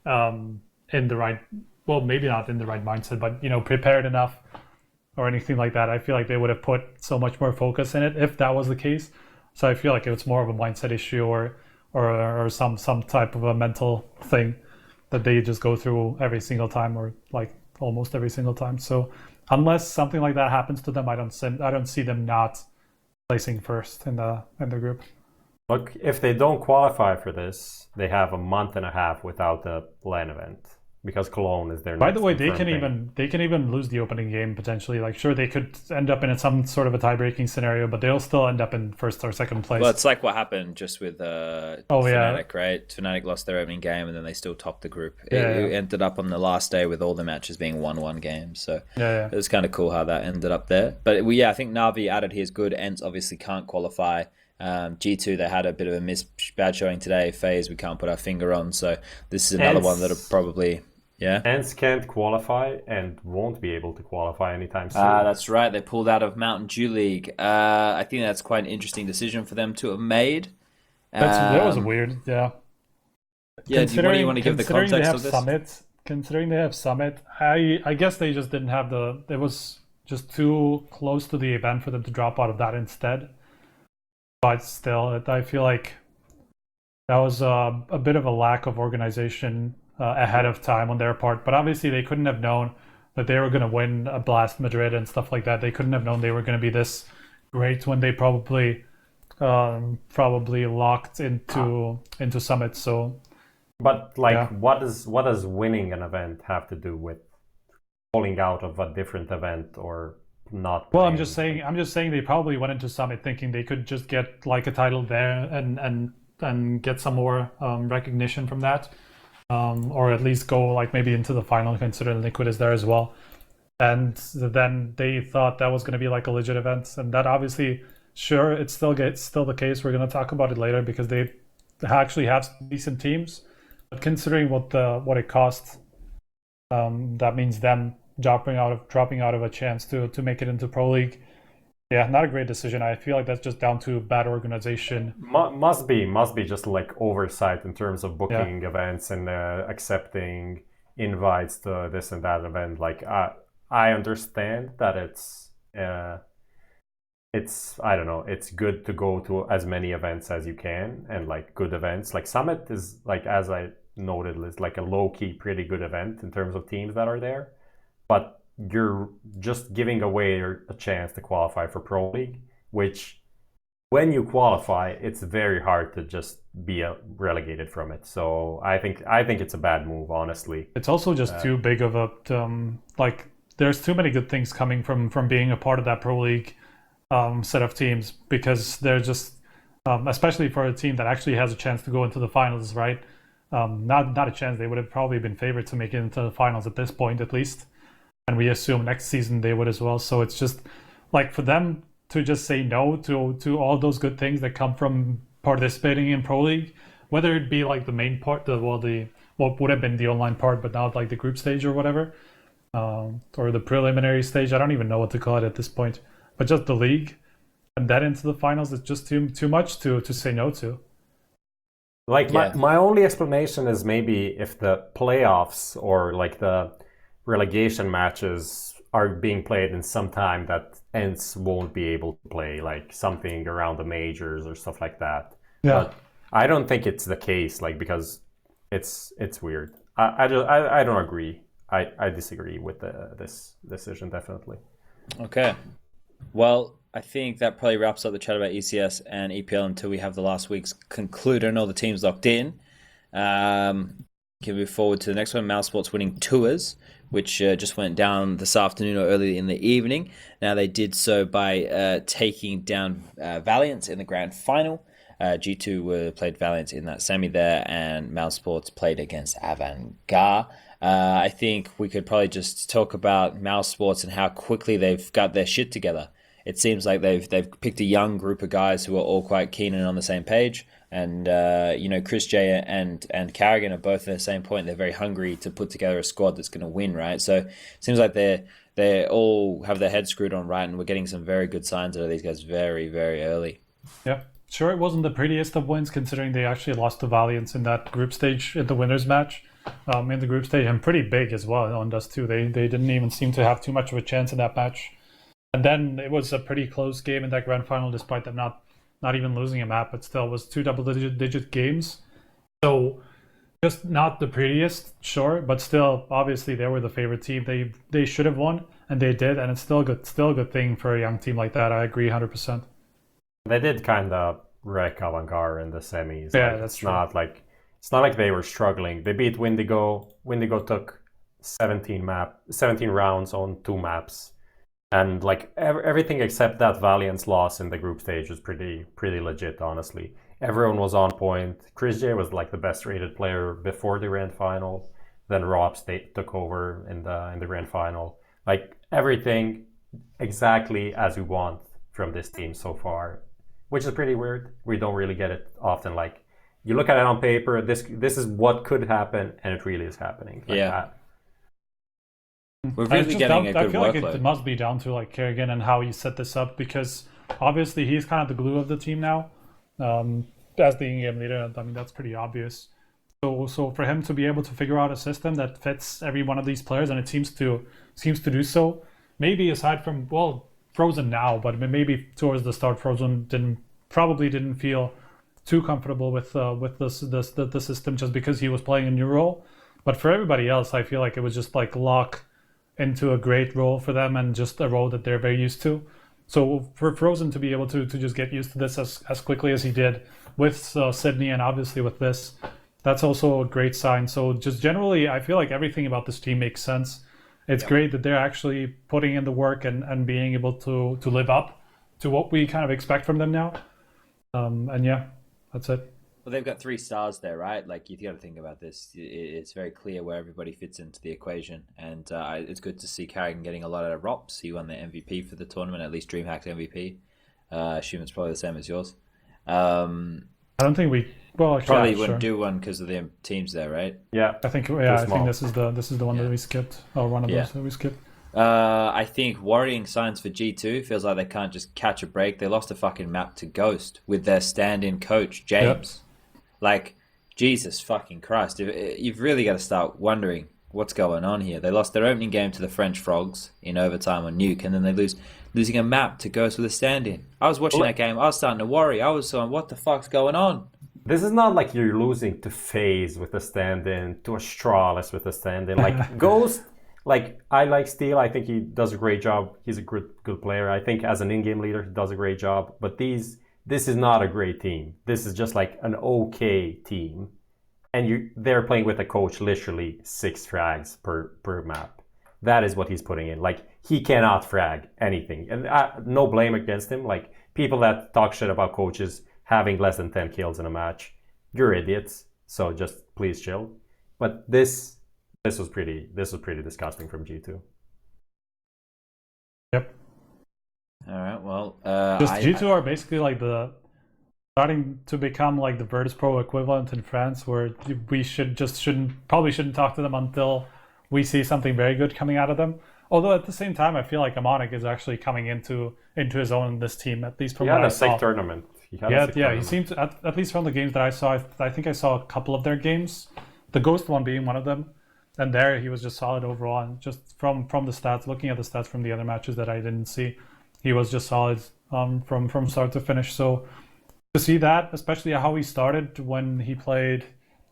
B: in the right. Well, maybe not in the right mindset, but prepared enough or anything like that. I feel like they would have put so much more focus in it if that was the case. So I feel like it was more of a mindset issue or some type of a mental thing that they just go through every single time, or like almost every single time. So unless something like that happens to them, I don't see them not placing first in the group.
C: Look, if they don't qualify for this, they have a month and a half without the LAN event. Because Cologne is their.
B: By the way, they can even lose the opening game potentially. Like, sure, they could end up in some sort of a tie-breaking scenario, but they'll still end up in first or second place.
A: Well, it's like what happened just with Fnatic, right? Fnatic lost their opening game, and then they still topped the group. It ended up on the last day with all the matches being 1-1 games. So it was kind of cool how that ended up there. But I think Navi added here is good. Ents obviously can't qualify. G2, they had a bit of a bad showing today. FaZe, we can't put our finger on. So this is another one that'll probably. Yeah.
C: Ents can't qualify and won't be able to qualify anytime soon.
A: That's right. They pulled out of Mountain Dew League. I think that's quite an interesting decision for them to have made.
B: That was weird. Yeah.
A: Yeah. Do you want to give the context of this?
B: Considering they have Summit, I guess they just didn't have it was just too close to the event for them to drop out of that instead. But still, I feel like that was a bit of a lack of organization ahead of time on their part. But obviously they couldn't have known that they were going to win a Blast Madrid and stuff like that. They couldn't have known they were going to be this great when they probably locked into Summit. So,
C: but what does winning an event have to do with pulling out of a different event or not.
B: Well,
C: playing.
B: I'm just saying they probably went into Summit thinking they could just get like a title there and get some more recognition from that, or at least go like maybe into the final, considering Liquid is there as well. And then they thought that was going to be like a legit event, and that obviously, sure, it's still the case. We're going to talk about it later because they actually have decent teams, but considering what it costs, that means them dropping out of a chance to make it into Pro League. Yeah, not a great decision. I feel like that's just down to bad organization.
C: Must be just like oversight in terms of booking events and accepting invites to this and that event. Like I understand that it's I don't know, it's good to go to as many events as you can, and like good events. Like Summit is, like, as I noted, is like a low-key pretty good event in terms of teams that are there, but you're just giving away a chance to qualify for Pro League, which when you qualify, it's very hard to just be relegated from it. So I think it's a bad move, honestly.
B: It's also just too big of a like. There's too many good things coming from being a part of that Pro League set of teams, because they're just especially for a team that actually has a chance to go into the finals, right? Not a chance. They would have probably been favored to make it into the finals at this point, at least. And we assume next season they would as well. So it's just like for them to just say no to all those good things that come from participating in Pro League, whether it be like the main part, what would have been the online part, but now like the group stage or whatever, or the preliminary stage. I don't even know what to call it at this point, but just the league and then into the finals is just too much to say no to.
C: Like my only explanation is maybe if the playoffs or like the relegation matches are being played in some time that ENCE won't be able to play, like something around the majors or stuff like that.
B: Yeah.
C: But I don't think it's the case, like, because it's weird. I don't agree. I disagree with this decision, definitely.
A: Okay. Well, I think that probably wraps up the chat about ECS and EPL until we have the last week's concluded and all the teams locked in. Can we move forward to the next one? Mousesports winning Tours, which just went down this afternoon or early in the evening. Now, they did so by taking down Valiant in the grand final. G2 played Valiant in that semi there, and Mousesports played against Avantgarde. I think we could probably just talk about Mousesports and how quickly they've got their shit together. It seems like they've picked a young group of guys who are all quite keen and on the same page. And Chris J and Carrigan are both at the same point. They're very hungry to put together a squad that's going to win, right? So it seems like they all have their heads screwed on right, and we're getting some very good signs out of these guys very, very early.
B: Yeah, sure. It wasn't the prettiest of wins, considering they actually lost to Valiance in that group stage in the winners match. In the group stage, and pretty big as well on Dust 2. They didn't even seem to have too much of a chance in that match. And then it was a pretty close game in that grand final, despite them not even losing a map, but still was 2 double-digit games. So just not the prettiest, sure, but still, obviously they were the favorite team. They should have won, and they did, and it's still a good thing for a young team like that. I agree 100%.
C: They did kind of wreck Avantgarde in the semis.
B: Yeah,
C: like,
B: that's true.
C: It's not like they were struggling. They beat Windigo. Windigo took 17 rounds on 2 maps. And like everything except that Valiant's loss in the group stage was pretty legit, honestly. Everyone was on point. Chris J was like the best rated player before the grand final. Then Rob took over in the grand final. Like everything exactly as we want from this team so far, which is pretty weird. We don't really get it often. Like, you look at it on paper, this is what could happen, and it really is happening. Like that.
A: We're really getting a good
B: I feel
A: workload.
B: like it must be down to like Kerrigan and how he set this up, because obviously he's kind of the glue of the team now, as the in-game leader. I mean, that's pretty obvious. So for him to be able to figure out a system that fits every one of these players, and it seems to do so. Maybe aside from Frozen now, but maybe towards the start, Frozen probably didn't feel too comfortable with the system, just because he was playing a new role. But for everybody else, I feel like it was just like lock into a great role for them, and just a role that they're very used to. So for Frozen to be able to just get used to this as quickly as he did with Sydney, and obviously with this, that's also a great sign. So just generally, I feel like everything about this team makes sense. It's great that they're actually putting in the work and being able to live up to what we kind of expect from them now. And yeah, that's it.
A: Well, they've got 3 stars there, right? Like you got to think about this. It's very clear where everybody fits into the equation, and it's good to see Carrigan getting a lot out of Rops. He won the MVP for the tournament, at least DreamHack's MVP. I assume it's probably the same as yours.
B: I don't think we. Well,
A: probably wouldn't do one because of the teams there, right?
C: Yeah,
B: I think this is the one that we skipped, or one of those that we skipped.
A: I think worrying signs for G2 feels like they can't just catch a break. They lost a fucking map to Ghost with their stand-in coach James. Yep. Like, Jesus fucking Christ! You've really got to start wondering what's going on here. They lost their opening game to the French Frogs in overtime on Nuke, and then they losing a map to Ghost with a stand-in. I was watching that game. I was starting to worry. I was saying, what the fuck's going on?
C: This is not like you're losing to FaZe with a stand-in, to Astralis with a stand-in. Like, Ghost, like, I like Steel. I think he does a great job. He's a good player. I think as an in-game leader, he does a great job. But this is not a great team. This is just like an okay team. And they're playing with a coach literally 6 frags per map. That is what he's putting in. Like, he cannot frag anything. And no blame against him. Like, people that talk shit about coaches having less than 10 kills in a match, you're idiots. So just please chill. But this was pretty disgusting from G2.
B: Yep.
A: All right. Well,
B: G2 are basically like starting to become like the Virtus Pro equivalent in France, where we shouldn't talk to them until we see something very good coming out of them. Although at the same time, I feel like Amonic is actually coming into his own in this team, at least from what I saw.
C: He had a sick tournament.
B: He seemed to, at least from the games that I saw, I think I saw a couple of their games, the Ghost one being one of them, and there he was just solid overall. And just from the stats, looking at the stats from the other matches that I didn't see, he was just solid from start to finish. So to see that, especially how he started when he played,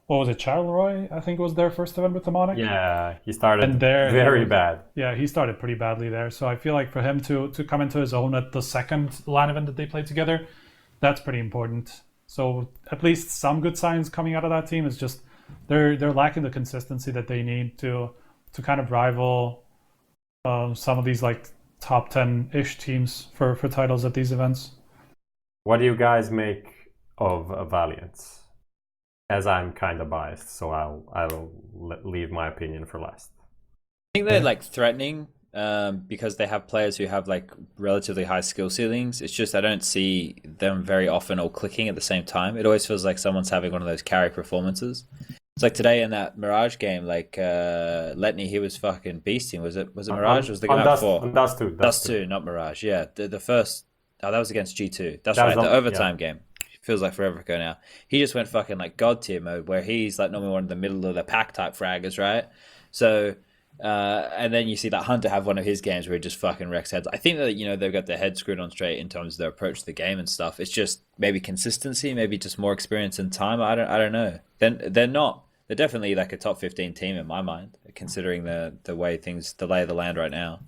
B: what was it, Charleroi? I think it was their first event with Amonic.
C: Yeah, he started very bad.
B: Yeah, he started pretty badly there. So I feel like for him to come into his own at the second LAN event that they played together, that's pretty important. So at least some good signs coming out of that team. Is just they're lacking the consistency that they need to kind of rival some of these like top 10-ish teams for titles at these events.
C: What do you guys make of Valiance? As I'm kind of biased, so I'll leave my opinion for last.
A: I think they're like threatening because they have players who have like relatively high skill ceilings. It's just I don't see them very often all clicking at the same time. It always feels like someone's having one of those carry performances. It's like today in that Mirage game, like Letney, he was fucking beasting. Was it Mirage? Or was the game before? Dust 2, not Mirage. Yeah, the first. Oh, that was against G2. That's right. The overtime game. Feels like forever ago now. He just went fucking like god tier mode, where he's like normally one of the middle of the pack type fraggers, right? So, and then you see that Hunter have one of his games where he just fucking wrecks heads. I think that they've got their head screwed on straight in terms of their approach to the game and stuff. It's just maybe consistency, maybe just more experience and time. I don't know. Then they're not. They're definitely like a top 15 team in my mind, considering the lay of the land right now.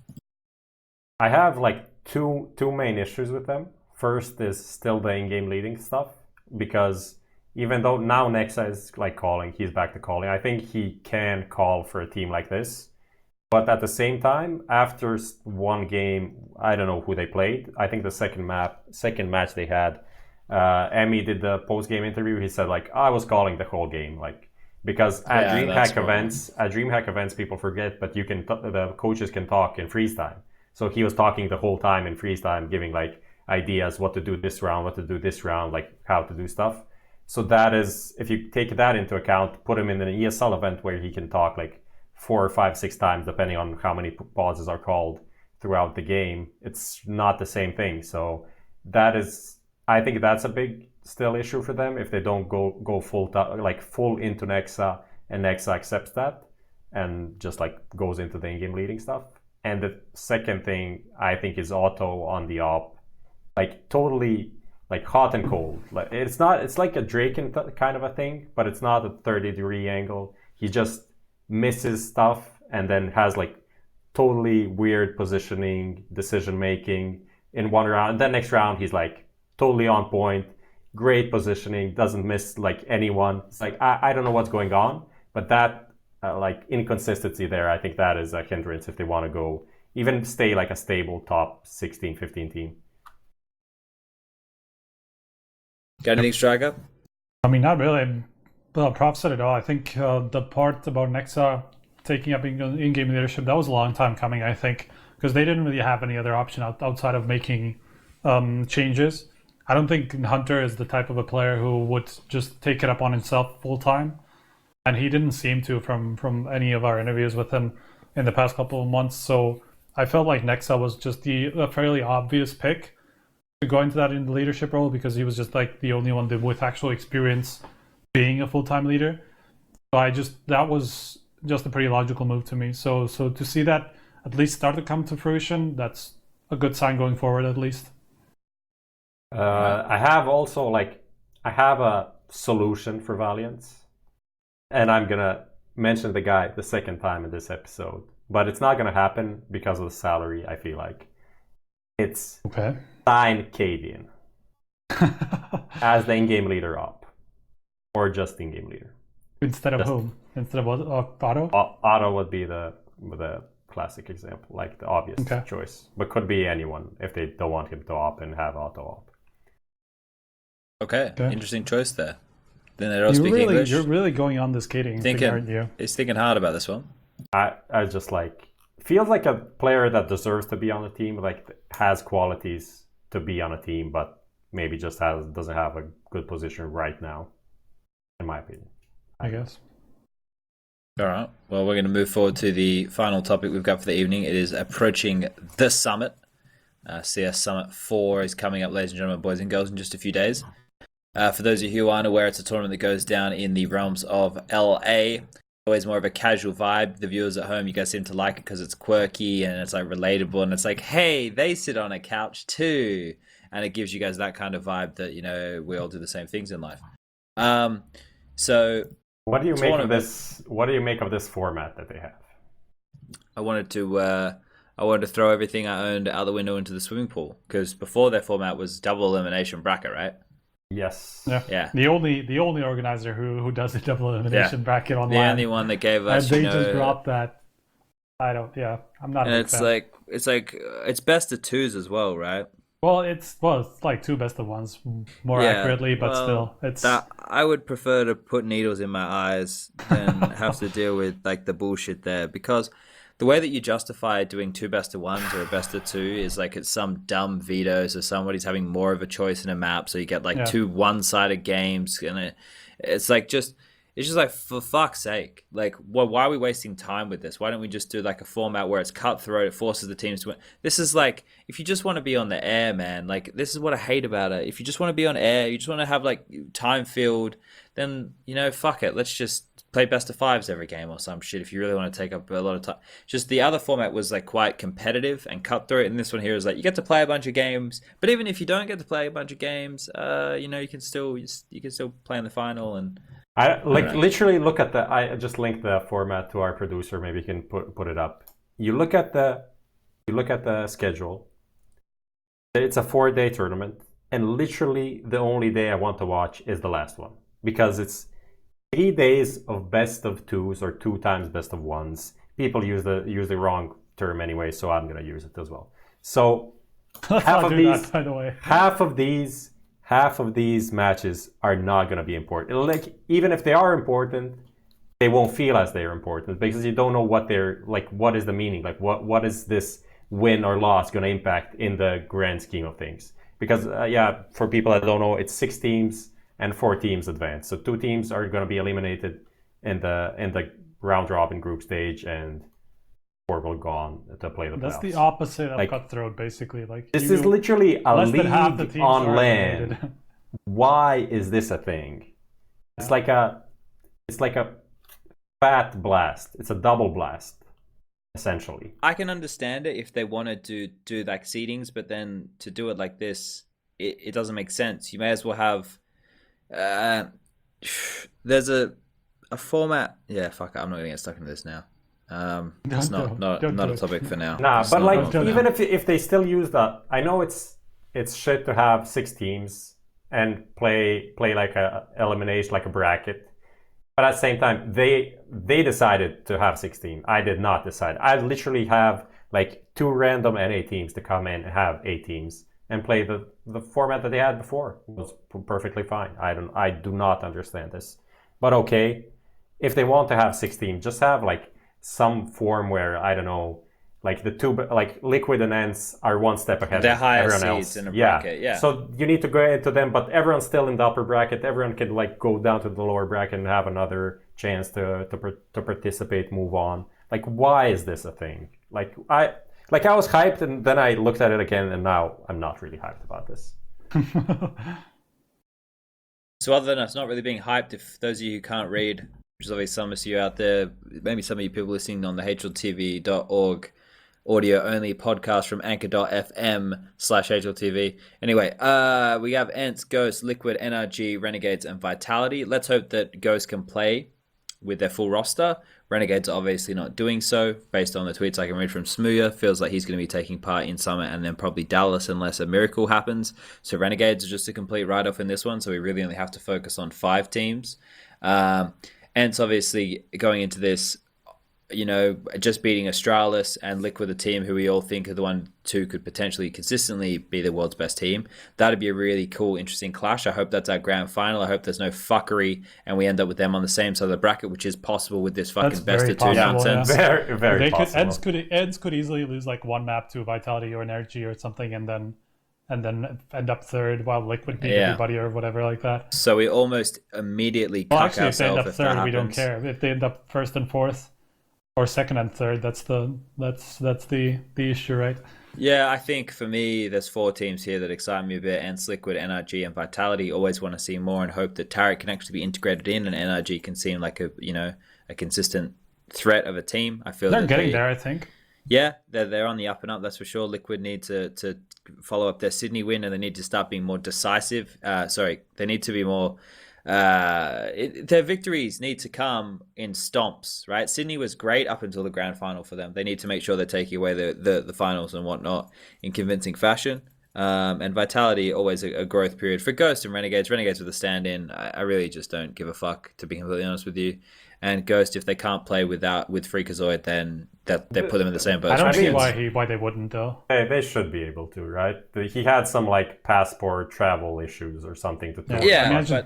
C: I have like two main issues with them. First is still the in-game leading stuff, because even though now Nexa is like calling, he's back to calling. I think he can call for a team like this. But at the same time, after one game, I don't know who they played. I think the second match they had, Emmy did the post-game interview. He said like, I was calling the whole game, like, because at DreamHack events, people forget, but the coaches can talk in freeze time. So he was talking the whole time in freeze time, giving like ideas, what to do this round, like how to do stuff. So that is, if you take that into account, put him in an ESL event where he can talk like 4 or 5, 6 times, depending on how many pauses are called throughout the game. It's not the same thing. So I think that's a big still issue for them if they don't go full into Nexa and Nexa accepts that and just like goes into the in-game leading stuff. And the second thing I think is Otto on the op, like totally like hot and cold. Like it's like a Draken kind of a thing, but it's not a 30-degree angle. He just misses stuff and then has like totally weird positioning, decision making in one round. And then next round he's like totally on point, great positioning, doesn't miss like anyone. It's like I don't know what's going on, but that like inconsistency there. I think that is a hindrance if they want to go even stay like a stable top 16, 15 team.
A: Got anything, Striker?
B: I mean, not really. Well, props said it all. I think the part about Nexa taking up in-game leadership, that was a long time coming, I think, because they didn't really have any other option outside of making changes. I don't think Hunter is the type of a player who would just take it upon himself full time, and he didn't seem to from any of our interviews with him in the past couple of months. So I felt like Nexa was just a fairly obvious pick to go into that in the leadership role, because he was just like the only one with actual experience being a full-time leader. So that was just a pretty logical move to me. So to see that at least start to come to fruition, that's a good sign going forward, at least.
C: I have a solution for Valiance, and I'm gonna mention the guy the second time in this episode, but it's not gonna happen because of the salary. I feel like it's
B: okay.
C: Sign Cadian as the in-game leader op, or just in-game leader.
B: Instead of whom? Instead of Otto?
C: Otto would be the classic example, like the obvious choice, but could be anyone if they don't want him to op and have Otto op.
A: Okay, interesting choice there. Then they don't speak English.
B: You're really going on this Cadian thing, aren't you?
A: He's thinking hard about this one.
C: I just like, feels like a player that deserves to be on the team, like has qualities to be on a team, but maybe just doesn't have a good position right now, in my opinion.
B: I guess.
A: All right. Well, we're going to move forward to the final topic we've got for the evening. It is approaching the summit. CS Summit 4 is coming up, ladies and gentlemen, boys and girls, in just a few days. For those of you who aren't aware, it's a tournament that goes down in the realms of LA. Always more of a casual vibe. The viewers at home, you guys seem to like it because it's quirky and it's like relatable, and it's like, hey, they sit on a couch too, and it gives you guys that kind of vibe that, you know, we all do the same things in life. So
C: what do you make of this? What do you make of this format that they have?
A: I wanted to throw everything I owned out the window into the swimming pool, because before their format was double elimination bracket, right?
C: Yes.
B: Yeah. The only organizer who does the double elimination bracket online.
A: The only one that gave us.
B: And they just dropped that. I'm not.
A: And it's best of twos as well, right?
B: Well, it's like two best of ones more accurately, but still, it's.
A: I would prefer to put needles in my eyes than have to deal with like the bullshit there, because the way that you justify doing two best of ones or a best of two is like it's some dumb veto, so somebody's having more of a choice in a map, so you get like two one-sided games, and it's just like, for fuck's sake, like why are we wasting time with this? Why don't we just do like a format where it's cutthroat, it forces the teams to win? This is like, if you just want to be on the air, man, like this is what I hate about it. If you just want to be on air, you just want to have like time filled, then, you know, fuck it, let's just play best of fives every game or some shit if you really want to take up a lot of time. Just the other format was like quite competitive and cutthroat, and this one here is like you get to play a bunch of games, but even if you don't get to play a bunch of games, you know, you can still play in the final. And
C: literally look at I just linked the format to our producer. Maybe you can put it up. You look at the schedule. It's a 4-day tournament, and literally the only day I want to watch is the last one, because it's 3 days of best of twos or 2 times best of ones. People use the wrong term anyway, so I'm gonna use it as well. So half of these matches are not gonna be important. Like, even if they are important, they won't feel as they are important, because you don't know what they're like. What is the meaning? Like, what is this win or loss gonna impact in the grand scheme of things? Because for people that don't know, it's 6 teams. And 4 teams advance. So 2 teams are going to be eliminated in the round robin group stage, and 4 will go on to play the playoffs.
B: That's the opposite of cutthroat, basically. Like,
C: this is literally a league on LAN. Why is this a thing? It's like a fat blast. It's a double blast, essentially.
A: I can understand it if they wanted to do like seedings, but then to do it like this, it doesn't make sense. You may as well have. There's a format. Yeah, fuck it. I'm not gonna get stuck into this now. It's not a topic for now.
C: Nah, but like, even if they still use that, I know it's shit to have 6 teams and play like a elimination, like a bracket. But at the same time, they decided to have 16. I did not decide. I literally have like 2 random NA teams to come in and have 8 teams and play the format that they had before. It was perfectly fine. I do not understand this. But okay, if they want to have 16, just have like some form where, I don't know, like the two, like Liquid and ENCE are one step ahead
A: They're
C: of
A: higher
C: everyone
A: seeds
C: else.
A: in a bracket, yeah.
C: So you need to go into them, but everyone's still in the upper bracket. Everyone can like go down to the lower bracket and have another chance to participate, move on. Like, why is this a thing? Like I was hyped, and then I looked at it again, and now I'm not really hyped about this.
A: So other than us not really being hyped, if those of you who can't read, which is obviously some of you out there, maybe some of you people listening on the HLTV.org audio only podcast from anchor.fm/HLTV. Anyway, we have ENCE, Ghost, Liquid, NRG, Renegades, and Vitality. Let's hope that Ghost can play with their full roster. Renegades are obviously not doing so, based on the tweets I can read from Smooya. Feels like he's going to be taking part in Summit and then probably Dallas unless a miracle happens. So Renegades are just a complete write-off in this one, so we really only have to focus on 5 teams. ENCE obviously going into this, you know, just beating Astralis and Liquid, a team who we all think are the 1-2 could potentially consistently be the world's best team. That'd be a really cool, interesting clash. I hope that's our grand final. I hope there's no fuckery and we end up with them on the same side of the bracket, which is possible with this fucking best of 2 nonsense.
C: Yeah. Very possible.
B: ENCE could easily lose like 1 map to Vitality or Energy or something, and then end up 3rd while Liquid beat everybody or whatever like that.
A: So we almost immediately cuck
B: actually, if they end up
A: ourselves if
B: 3rd,
A: that
B: we don't
A: happens.
B: care. If they end up 1st and 4th. Or 2nd and 3rd, that's the issue, right?
A: Yeah, I think for me, there's 4 teams here that excite me a bit: ENCE, Liquid, NRG, and Vitality. Always want to see more and hope that Tarek can actually be integrated in, and NRG can seem like a consistent threat of a team. I feel
B: they're getting there. I think.
A: Yeah, they're on the up and up. That's for sure. Liquid need to follow up their Sydney win, and they need to start being more decisive. They need to be more. Their victories need to come in stomps, right? Sydney was great up until the grand final for them. They need to make sure they're taking away the finals and whatnot in convincing fashion. And Vitality, always a growth period. For Ghost and Renegades with a stand-in, I really just don't give a fuck, to be completely honest with you. And Ghost, if they can't play with Freakazoid, then they put them in the same boat.
B: I don't see why they wouldn't though.
C: Hey, they should be able to, right? He had some like passport travel issues or something to talk
A: about.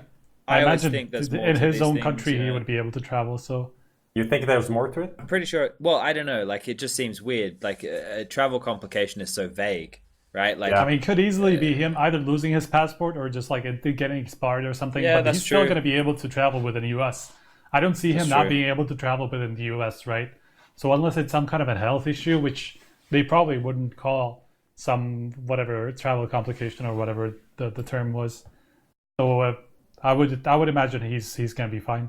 B: I imagine
A: think there's more
B: in
A: to
B: his
A: these
B: own
A: things,
B: country he would be able to travel. So
C: you think there's more to it?
A: I'm pretty sure. Well, I don't know. Like, it just seems weird. Like, a travel complication is so vague, right? Like,
B: I mean, it could easily be him either losing his passport or just like it getting expired or something.
A: Yeah,
B: but he's still going to be able to travel within the U.S. I don't see him not being able to travel within the U.S. Right? So unless it's some kind of a health issue, which they probably wouldn't call some whatever travel complication or whatever the term was. So. I would imagine he's gonna be fine.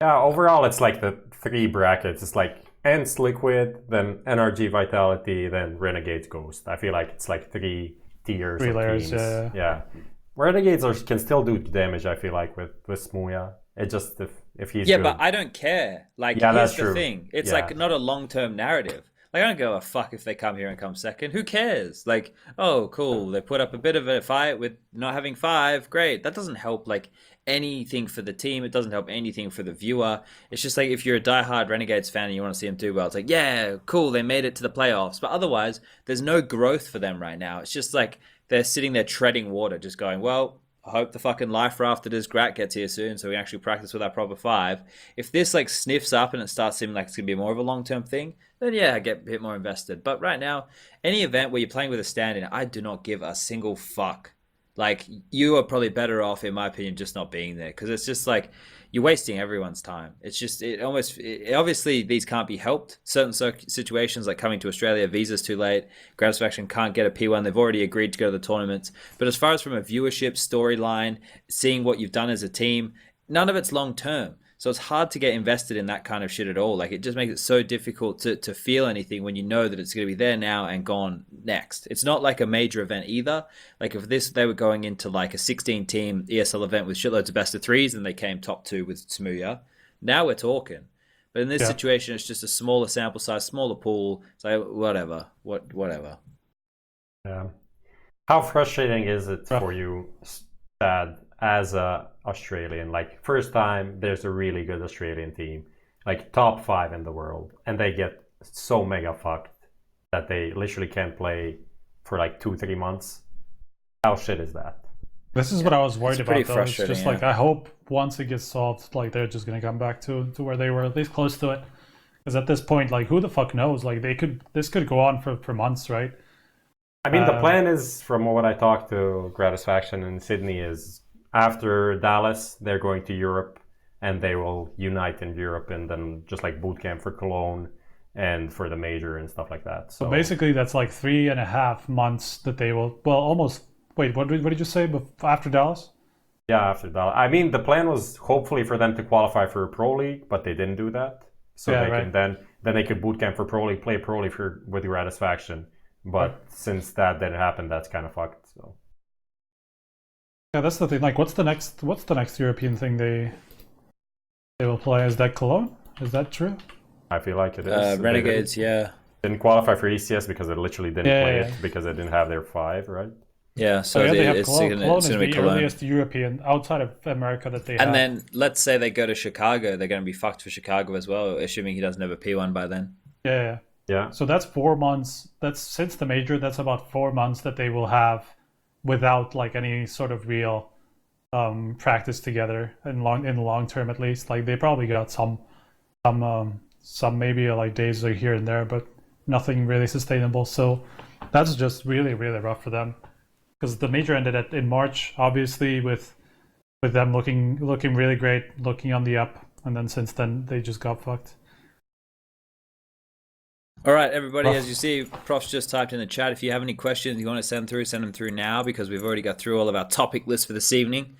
C: Yeah, overall it's like the 3 brackets. It's like ENCE, Liquid, then NRG, Vitality, then Renegades, Ghost. I feel like it's like 3 tiers.
B: 3
C: of
B: layers.
C: teams. Yeah. Renegades can still do damage. I feel like with Smooya. It just if he's good.
A: But I don't care. Like, here's the thing. It's like not a long-term narrative. Like, I don't give a fuck if they come here and come 2nd. Who cares? Like, oh, cool. They put up a bit of a fight with not having 5. Great. That doesn't help, like, anything for the team. It doesn't help anything for the viewer. It's just like if you're a diehard Renegades fan and you want to see them do well, it's like, yeah, cool. They made it to the playoffs. But otherwise, there's no growth for them right now. It's just like they're sitting there treading water, just going, well, I hope the fucking life raft that is Grat gets here soon so we can actually practice with our proper 5. If this like sniffs up and it starts seeming like it's going to be more of a long-term thing, then yeah, I get a bit more invested. But right now, any event where you're playing with a stand-in, I do not give a single fuck. Like, you are probably better off, in my opinion, just not being there. Because it's just like, you're wasting everyone's time. It's just, obviously, these can't be helped. Certain situations, like coming to Australia, visa's too late. Gratisfaction can't get a P1. They've already agreed to go to the tournaments. But as far as from a viewership, storyline, seeing what you've done as a team, none of it's long-term. So it's hard to get invested in that kind of shit at all. Like, it just makes it so difficult to feel anything when you know that it's going to be there now and gone next. It's not like a major event either. Like, if they were going into like a 16-team ESL event with shitloads of best of 3s and they came top 2 with Smooya, now we're talking. But in this situation, it's just a smaller sample size, smaller pool. So whatever. Whatever.
C: Yeah. How frustrating is it for you, Sad, as a Australian. Like first time there's a really good Australian team, like top 5 in the world, and they get so mega fucked that they literally can't play for like 2-3 months. How shit is that?
B: This is what I was worried about, though. It's just like, I hope once it gets solved, like they're just gonna come back to where they were, at least close to it. Because at this point, like, who the fuck knows? Like, this could go on for months, right?
C: I mean, the plan is, from what I talked to Gratisfaction in Sydney, is after Dallas, they're going to Europe, and they will unite in Europe, and then just like boot camp for Cologne and for the major and stuff like that.
B: So basically, that's like 3.5 months that they will. Well, almost. Wait, what did you say after Dallas?
C: Yeah, after Dallas. I mean, the plan was hopefully for them to qualify for a Pro League, but they didn't do that. So they can then they could boot camp for Pro League, play Pro League with Gratisfaction. But since that didn't happen, that's kind of fucked. So
B: yeah, that's the thing. Like, what's the next European thing they will play? Is that Cologne? Is that true?
C: I feel like it is.
A: Renegades, yeah.
C: Didn't qualify for ECS because they literally didn't play it because they didn't have their 5, right?
A: Yeah, so
B: they have
A: it's
B: Cologne.
A: going
B: Cologne
A: to
B: is
A: be
B: the
A: Cologne.
B: earliest European outside of America that they have.
A: And then let's say they go to Chicago, they're going to be fucked for Chicago as well, assuming he doesn't have a P1 by then.
C: Yeah.
B: So that's 4 months. That's since the major. That's about 4 months that they will have without like any sort of real practice together in the long term, at least. Like they probably got some maybe like days like here and there, but nothing really sustainable. So that's just really, really rough for them, because the major ended in March, obviously with them looking really great, looking on the up, and then since then they just got fucked.
A: All right, everybody, as you see, Prof's just typed in the chat. If you have any questions you want to send them through now, because we've already got through all of our topic list for this evening.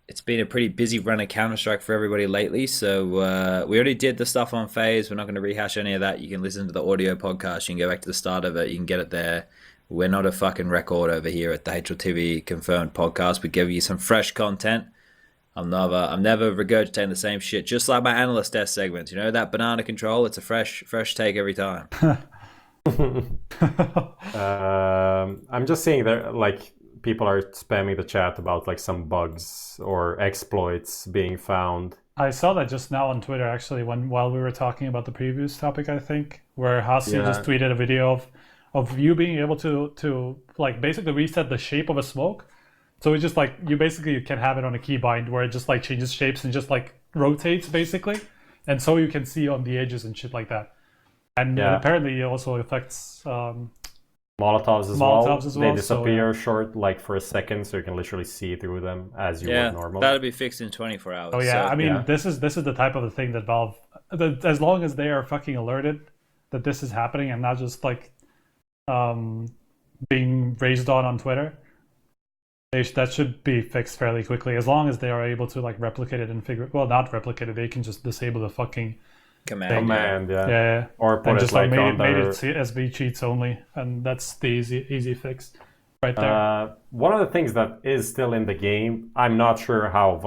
A: It's been a pretty busy run of Counter-Strike for everybody lately, so we already did the stuff on FaZe. We're not going to rehash any of that. You can listen to the audio podcast. You can go back to the start of it. You can get it there. We're not a fucking record over here at the HLTV Confirmed podcast. We give you some fresh content. I'm never regurgitating the same shit, just like my analyst desk segments. You know, that banana control, it's a fresh take every time.
C: I'm just seeing there, like, people are spamming the chat about like some bugs or exploits being found.
B: I saw that just now on Twitter, actually, while we were talking about the previous topic, I think, where Hasi just tweeted a video of you being able to like basically reset the shape of a smoke. So it's just like you can have it on a keybind where it just like changes shapes and just like rotates basically, and so you can see on the edges and shit like that. And apparently it also affects
C: Molotovs as well. They disappear short, like for a second, so you can literally see through them as you would normally.
A: That'll be fixed in 24 hours.
B: Oh yeah, so, I mean, this is the type of the thing that Valve, as long as they are fucking alerted that this is happening and not just like being raised on Twitter, that should be fixed fairly quickly. As long as they are able to like replicate it and not replicate it, they can just disable the fucking
A: command.
B: Yeah.
C: Or put
B: and
C: it
B: just
C: like
B: made
C: under...
B: it SB cheats only, and that's the easy fix right there.
C: One of the things that is still in the game, I'm not sure how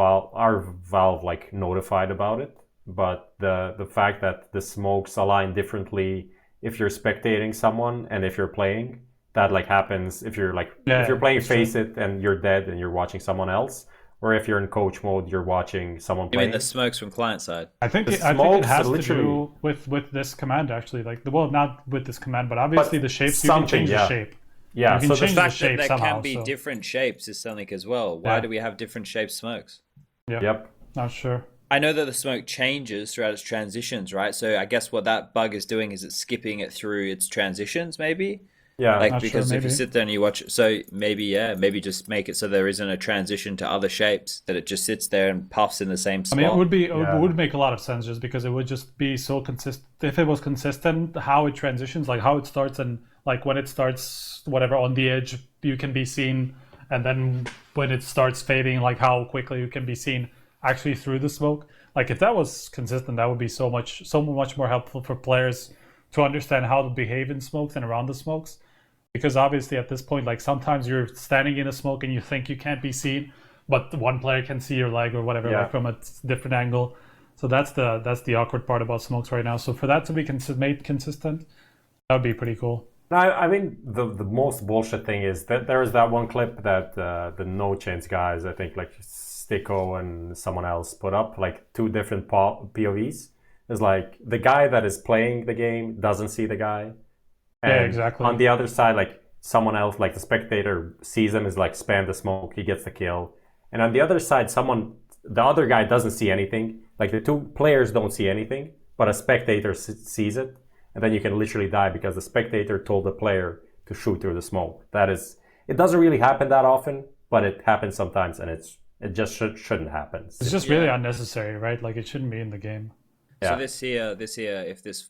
C: Valve like notified about it, but the fact that the smokes align differently if you're spectating someone and if you're playing, that like happens if you're like if you're playing Face It and you're dead and you're watching someone else. Or if you're in coach mode, you're watching someone playing.
A: You mean the smokes from client side?
B: I think it has to do with this command, actually. Like, well, not with this command, but obviously the shapes, you can change the shape.
C: Yeah,
A: so the fact that there can be different shapes is something as well. Why do we have different shaped smokes?
C: Yep.
B: Not sure.
A: I know that the smoke changes throughout its transitions, right? So I guess what that bug is doing is it's skipping it through its transitions, maybe?
C: Yeah,
A: like because if you sit there and you watch, so maybe just make it so there isn't a transition to other shapes, that it just sits there and puffs in the same spot.
B: I mean, it would make a lot of sense just because it would just be so consistent. If it was consistent, how it transitions, like how it starts, and like when it starts, whatever on the edge, you can be seen, and then when it starts fading, like how quickly you can be seen actually through the smoke. Like if that was consistent, that would be so much more helpful for players to understand how to behave in smokes and around the smokes. Because obviously at this point, like sometimes you're standing in a smoke and you think you can't be seen, but one player can see your leg or whatever, like from a different angle. So that's the awkward part about smokes right now. So for that to be made consistent, that would be pretty cool.
C: I mean, the most bullshit thing is that there is that one clip that the No Chance guys, I think like Sticko and someone else put up, like two different POVs. It's like the guy that is playing the game doesn't see the guy. And
B: Yeah, exactly.
C: on the other side, like someone else, like the spectator sees him, is like spam the smoke, he gets the kill. And on the other side, the other guy doesn't see anything. Like the two players don't see anything, but a spectator sees it. And then you can literally die because the spectator told the player to shoot through the smoke. It doesn't really happen that often, but it happens sometimes, and it just shouldn't happen.
B: It's just really unnecessary, right? Like it shouldn't be in the game.
A: Yeah. So this here, if this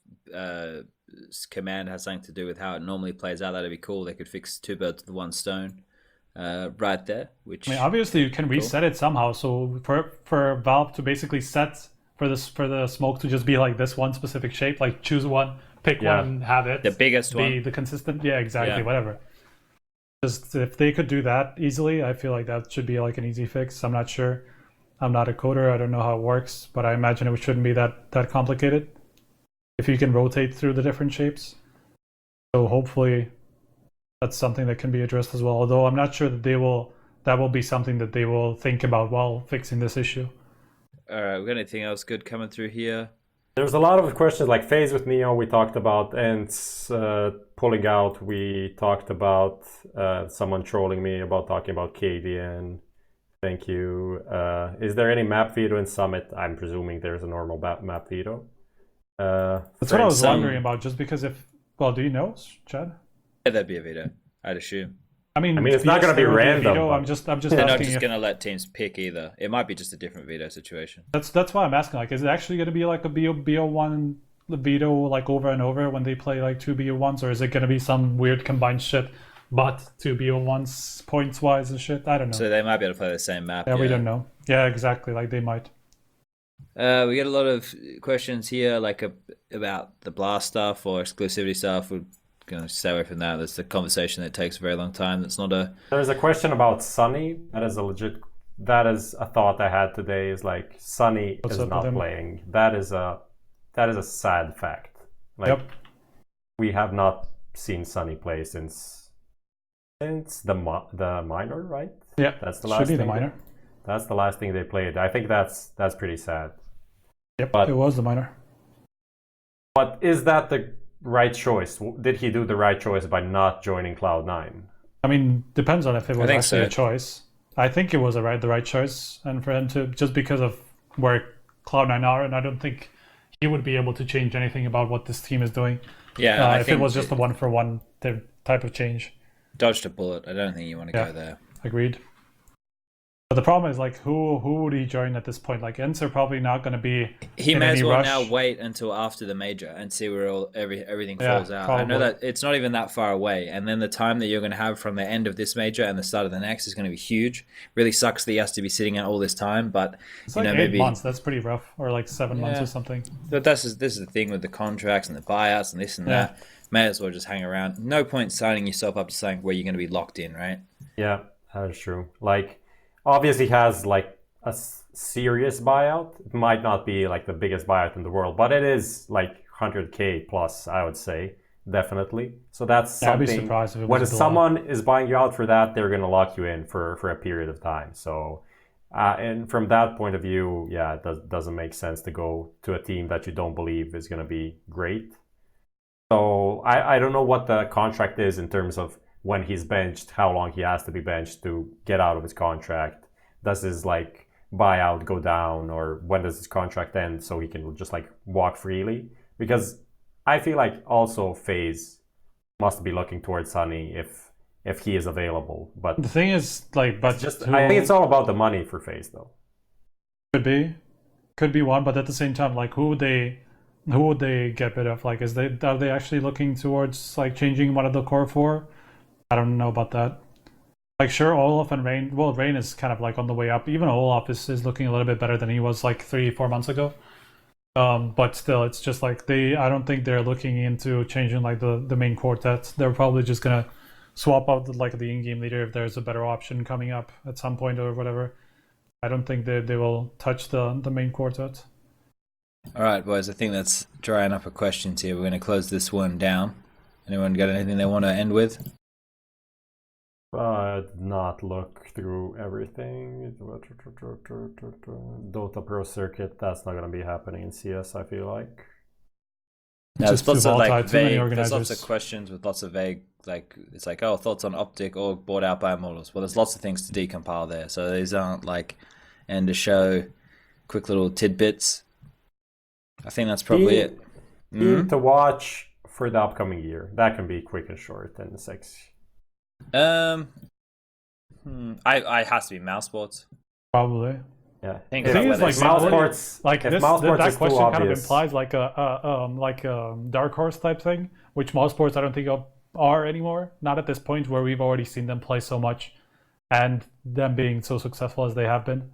A: command has something to do with how it normally plays out, that'd be cool. They could fix two birds with one stone, right there. Which,
B: I mean, obviously you can reset it somehow. So for Valve to basically set for the smoke to just be like this one specific shape, like choose one, pick one, and have it
A: the biggest one,
B: the consistent. Yeah, exactly. Whatever. Just if they could do that easily, I feel like that should be like an easy fix. I'm not sure. I'm not a coder. I don't know how it works, but I imagine it shouldn't be that complicated if you can rotate through the different shapes. So hopefully that's something that can be addressed as well. Although I'm not sure that that will be something that they will think about while fixing this issue.
A: All right, we got anything else good coming through here?
C: There's a lot of questions like FaZe with Neo we talked about, and pulling out we talked about. Someone trolling me about talking about KDN. Thank you. Is there any map veto in Summit? I'm presuming there's a normal map veto.
B: That's what I was wondering about, just because do you know, Chad?
A: Yeah, that'd be a veto, I'd assume.
B: I mean,
C: it's not going to be random.
B: Veto, I'm just
A: they're
B: asking.
A: Not just going to let teams pick either. It might be just a different veto situation.
B: That's why I'm asking. Like, is it actually going to be like a BO1 veto like over and over when they play like two BO1s, or is it going to be some weird combined shit, but two BO1s points wise and shit? I don't know.
A: So they might be able to play the same map.
B: Yeah, we don't know. Yeah, exactly. Like they might.
A: We get a lot of questions here, like about the blast stuff or exclusivity stuff. We're going to stay away from that. That's a conversation that takes a very long time. That's not a.
C: There's a question about Sunny. That is a thought I had today. Is like Sunny is not playing. That is a sad fact. Like we have not seen Sunny play since the minor, right?
B: Yeah,
C: that's the last.
B: Should be the minor.
C: That's the last thing they played. I think that's pretty sad.
B: Yep, but it was the minor.
C: But is that the right choice? Did he do the right choice by not joining Cloud9?
B: I mean, depends on if it was actually a choice. I think it was the right choice, and for him to, just because of where Cloud9 are, and I don't think he would be able to change anything about what this team is doing.
A: Yeah,
B: if it was just a 1-for-1 type of change.
A: Dodged a bullet. I don't think you want to go there.
B: Agreed. But the problem is, like, who would he join at this point? Like, Ents are probably not going to be.
A: He may as well now wait until after the major and see where everything falls out. Probably. I know that it's not even that far away, and then the time that you're going to have from the end of this major and the start of the next is going to be huge. Really sucks that he has to be sitting out all this time, but
B: it's like 8 months. That's pretty rough, or like 7 months or something.
A: But this is the thing with the contracts and the buyouts and this and that. May as well just hang around. No point signing yourself up to something where you're going to be locked in, right?
C: Yeah, that is true. Like. Obviously has like a serious buyout. It might not be like the biggest buyout in the world, but it is like 100K plus, I would say, definitely. So that's something. I'd be surprised if it was when someone is buying you out for that, they're going to lock you in for a period of time. So, and from that point of view, yeah, it doesn't make sense to go to a team that you don't believe is going to be great. So I don't know what the contract is in terms of when he's benched, how long he has to be benched to get out of his contract. Does his like buyout go down, or when does his contract end so he can just like walk freely? Because I feel like also FaZe must be looking towards Sunny if he is available. But
B: the thing is, like, but
C: just I think it's all about the money for FaZe though.
B: Could be one, but at the same time, like, who would they get rid of? Like, are they actually looking towards like changing one of the core four? I don't know about that. Like, sure, Olaf and Rain. Well, Rain is kind of like on the way up. Even Olaf is looking a little bit better than he was like 3-4 months ago. But still, it's just like I don't think they're looking into changing like the main quartet. They're probably just gonna swap out the in-game leader if there's a better option coming up at some point or whatever. I don't think they will touch the main quartet.
A: All right, boys. I think that's drying up our questions here. We're going to close this one down. Anyone got anything they want to end with?
C: Not look through everything. Dota Pro Circuit, that's not going to be happening in CS, I feel like.
A: No, there's lots of like
B: too many
A: vague. There's lots
B: organizers.
A: of questions with lots of vague. Like it's like, oh, thoughts on Optic or bought out by Immortals. Well, there's lots of things to decompile there. So these aren't like end of show, quick little tidbits. I think that's probably it.
C: Team to watch for the upcoming year. That can be quick and short and sexy.
A: I has to be Mousesports.
B: Probably.
C: Yeah.
A: Think
B: The
A: about
B: thing is,
A: whether
B: like,
A: it's
C: Mousesports,
B: like
C: if
B: this,
C: Mousesports
B: that
C: is too
B: question kind of
C: obvious.
B: implies like a dark horse type thing, which Mousesports I don't think are anymore. Not at this point where we've already seen them play so much, and them being so successful as they have been.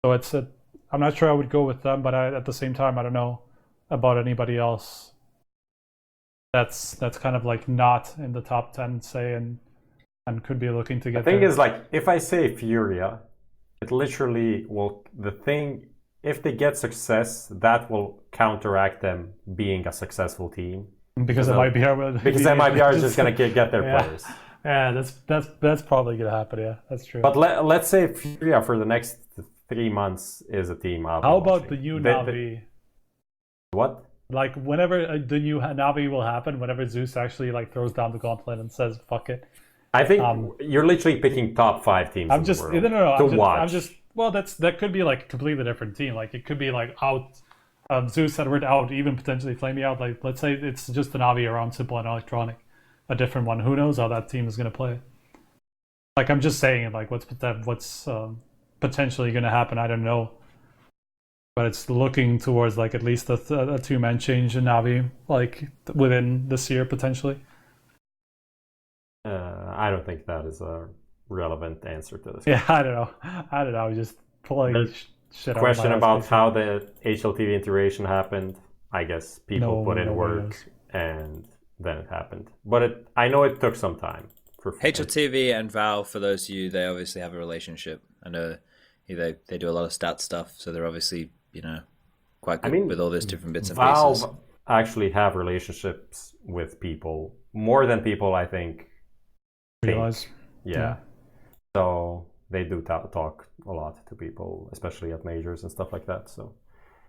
B: So I'm not sure I would go with them, but at the same time, I don't know about anybody else. That's kind of like not in the top 10, say, and could be looking to get.
C: The thing
B: there.
C: is, like, if I say Furia, it literally will. The thing, if they get success, that will counteract them being a successful team.
B: Because MIBR will.
C: Because MIBR is just gonna get their
B: Yeah.
C: players.
B: Yeah, that's probably gonna happen. Yeah, that's true.
C: But let's say Furia for the next 3 months is a team.
B: How about the new Navi?
C: What?
B: Like whenever the new Navi will happen, whenever Zeus actually like throws down the gauntlet and says "fuck it."
C: I think you're literally picking top 5 teams.
B: I'm
C: in
B: just
C: the world
B: no.
C: to watch.
B: I'm just well. That could be like a completely different team. Like it could be like out Zeus, Edward out, even potentially Flamey out. Like let's say it's just a Navi around Simple and Electronic, a different one. Who knows how that team is gonna play? Like I'm just saying, like what's potentially gonna happen. I don't know. But it's looking towards like at least a 2-man change in Navi, like within this year potentially.
C: I don't think that is a relevant answer to this.
B: Yeah, I don't know. I'm just pulling shit.
C: Question about how the HLTV integration happened. I guess people put in work, and then it happened. But I know it took some time.
A: HLTV and Valve, for those of you, they obviously have a relationship. I know they do a lot of stat stuff, so they're obviously quite good with all those different bits and pieces.
C: Valve actually have relationships with people more than people I think
B: realize.
C: Yeah. So they do talk a lot to people, especially at majors and stuff like that. So.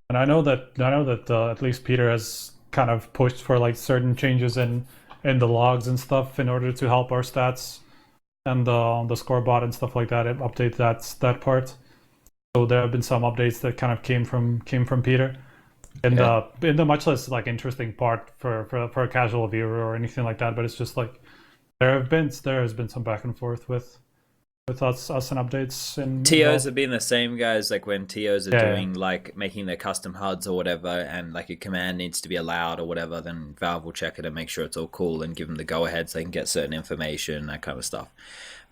B: And I know that at least Peter has kind of pushed for like certain changes in the logs and stuff in order to help our stats and the scoreboard and stuff like that. Update that part. So there have been some updates that kind of came from Peter, and in the much less like interesting part for a casual viewer or anything like that. But it's just like there has been some back and forth with us and updates. And
A: TOs have been the same guys. Like when TOs are doing like making their custom HUDs or whatever, and like a command needs to be allowed or whatever, then Valve will check it and make sure it's all cool and give them the go ahead so they can get certain information, that kind of stuff.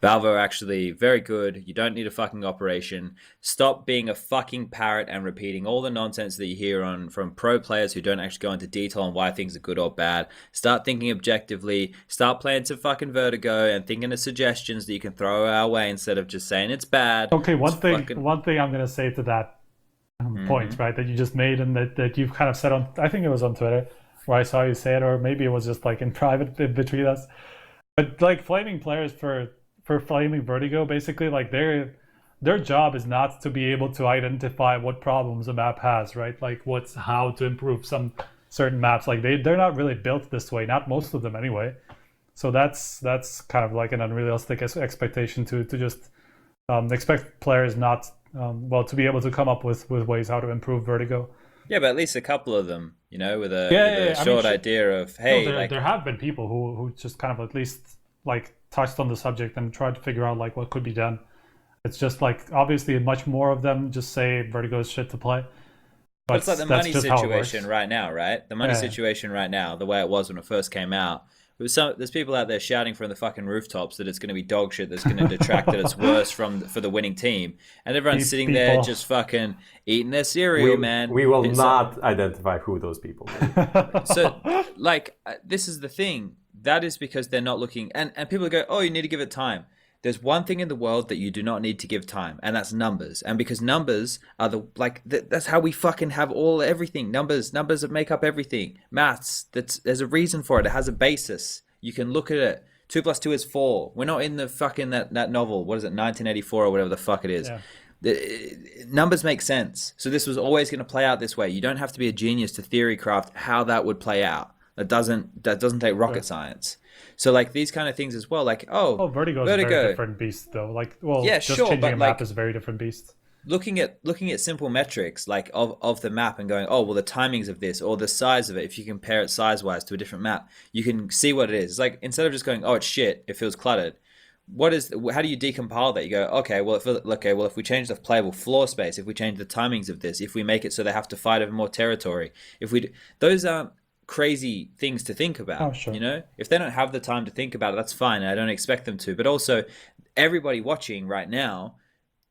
A: Valve are actually very good. You don't need a fucking operation. Stop being a fucking parrot and repeating all the nonsense that you hear from pro players who don't actually go into detail on why things are good or bad. Start thinking objectively. Start playing some fucking Vertigo and thinking of suggestions that you can throw our way instead of just saying it's bad.
B: Okay, one thing I'm going to say to that point, right, that you just made and that you've kind of said on, I think it was on Twitter, where I saw you say it, or maybe it was just like in private between us. But like flaming players for flaming Vertigo, basically, like their job is not to be able to identify what problems a map has, right? Like how to improve some certain maps. Like they're not really built this way, not most of them anyway. So that's kind of like an unrealistic expectation to just expect players not to be able to come up with ways how to improve Vertigo.
A: Yeah, but at least a couple of them, with a short idea of, hey,
B: there have been people who just kind of at least like touched on the subject and tried to figure out like what could be done. It's just like obviously much more of them just say Vertigo is shit to play.
A: But it's like the money situation right now, right? The money situation right now, the way it was when it first came out. There's people out there shouting from the fucking rooftops that it's going to be dog shit, that's going to detract, that it's worse for the winning team, and everyone's sitting there just fucking eating their cereal, man.
C: We will not identify who those people are.
A: So, like, this is the thing. That is because they're not looking, and people go, oh, you need to give it time. There's one thing in the world that you do not need to give time, and that's numbers. And because numbers are that's how we fucking have everything. Numbers that make up everything. Maths, there's a reason for it. It has a basis. You can look at it. 2 plus 2 is 4. We're not in the fucking that novel. What is it, 1984 or whatever the fuck it is.
B: Yeah.
A: The numbers make sense. So this was always going to play out this way. You don't have to be a genius to theory craft how that would play out. That doesn't take rocket science. So like these kind of things as well. Like
B: Vertigo is a very different beast though. Like just changing a map is a very different beast.
A: Looking at simple metrics like of the map and going, oh well, the timings of this or the size of it. If you compare it size wise to a different map, you can see what it is. It's like instead of just going, oh it's shit, it feels cluttered. How do you decompile that? You go, okay, well if we change the playable floor space, if we change the timings of this, if we make it so they have to fight over more territory, those aren't crazy things to think about.
B: Oh, sure.
A: You know, if they don't have the time to think about it, that's fine. I don't expect them to. But also, everybody watching right now,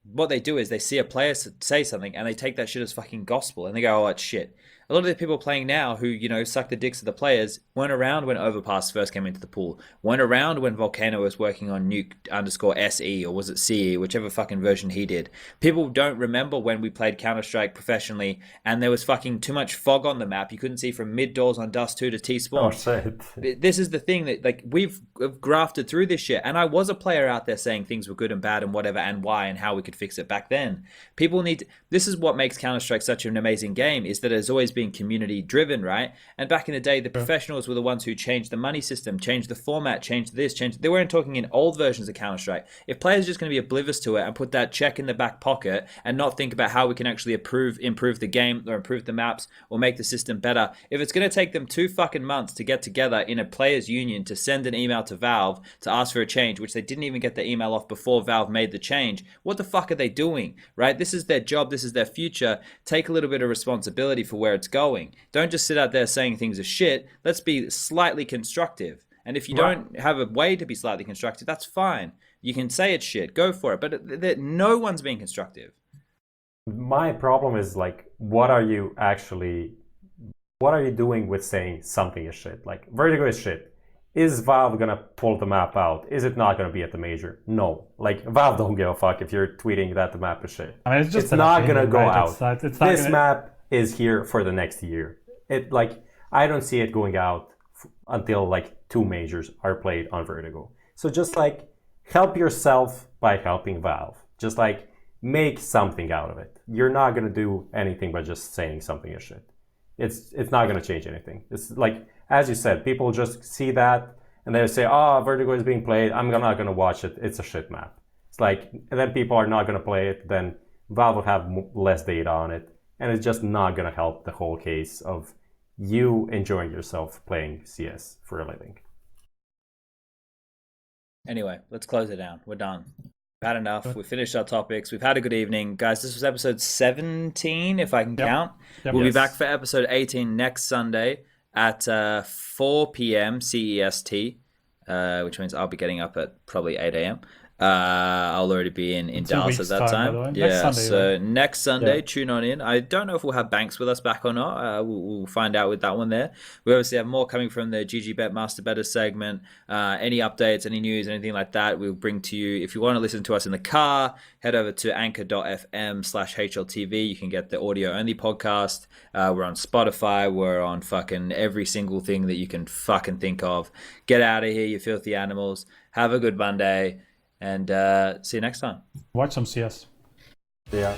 A: what they do is they see a player say something and they take that shit as fucking gospel and they go, oh, that's shit. A lot of the people playing now who, you know, suck the dicks of the players weren't around when Overpass first came into the pool, weren't around when Volcano was working on nuke_SE or was it CE, whichever fucking version he did. People don't remember when we played Counter-Strike professionally and there was fucking too much fog on the map. You couldn't see from mid doors on Dust 2 to T-Spawn.
C: Oh, shit.
A: This is the thing that, like, we've grafted through this shit. And I was a player out there saying things were good and bad and whatever and why and how we could fix it back then. This is what makes Counter-Strike such an amazing game, is that it's always been community driven, right? And back in the day, the professionals were the ones who changed the money system, changed the format, changed this, they weren't talking in old versions of Counter-Strike. If players are just going to be oblivious to it and put that check in the back pocket and not think about how we can actually improve the game or improve the maps or make the system better, if it's going to take them 2 fucking months to get together in a players union to send an email to Valve to ask for a change, which they didn't even get the email off before Valve made the change, what the fuck are they doing, right? This is their job, this is their future. Take a little bit of responsibility for where it's going. Don't just sit out there saying things are shit. Let's be slightly constructive. And if you don't have a way to be slightly constructive, that's fine. You can say it's shit, go for it. But no one's being constructive.
C: My problem is, like, what are you doing with saying something is shit? Like, Vertigo is shit. Is Valve gonna pull the map out? Is it not gonna be at the major? No. Like, Valve don't give a fuck if you're tweeting that the map is shit.
B: I mean, it's
C: not gonna go out.
B: It's not
C: this map is here for the next year. I don't see it going out until like 2 majors are played on Vertigo. So just like help yourself by helping Valve. Just like make something out of it. You're not gonna do anything by just saying something is shit. It's not gonna change anything. It's like, as you said, people just see that and they say, oh, Vertigo is being played, I'm not gonna watch it, it's a shit map. It's like, and then people are not gonna play it, then Valve will have less data on it, and it's just not gonna help the whole case of you enjoying yourself playing CS for a living.
A: Anyway, let's close it down. We're done. We've had enough. We've finished our topics. We've had a good evening. Guys, this was episode 17, if I can count. We'll be back for episode 18 next Sunday at 4 p.m. CEST, which means I'll be getting up at probably 8 a.m. I'll already be in Dallas at that time. Next Sunday, tune on in. I don't know if we'll have Banks with us back or not. We'll find out with that one there. We obviously have more coming from the GG Bet Master Better segment. Any updates, any news, anything like that, we'll bring to you. If you want to listen to us in the car, head over to anchor.fm/HLTV. You can get the audio only podcast. We're on Spotify. We're on fucking every single thing that you can fucking think of. Get out of here, you filthy animals. Have a good Monday. And see you next time.
B: Watch some CS.
C: Yeah.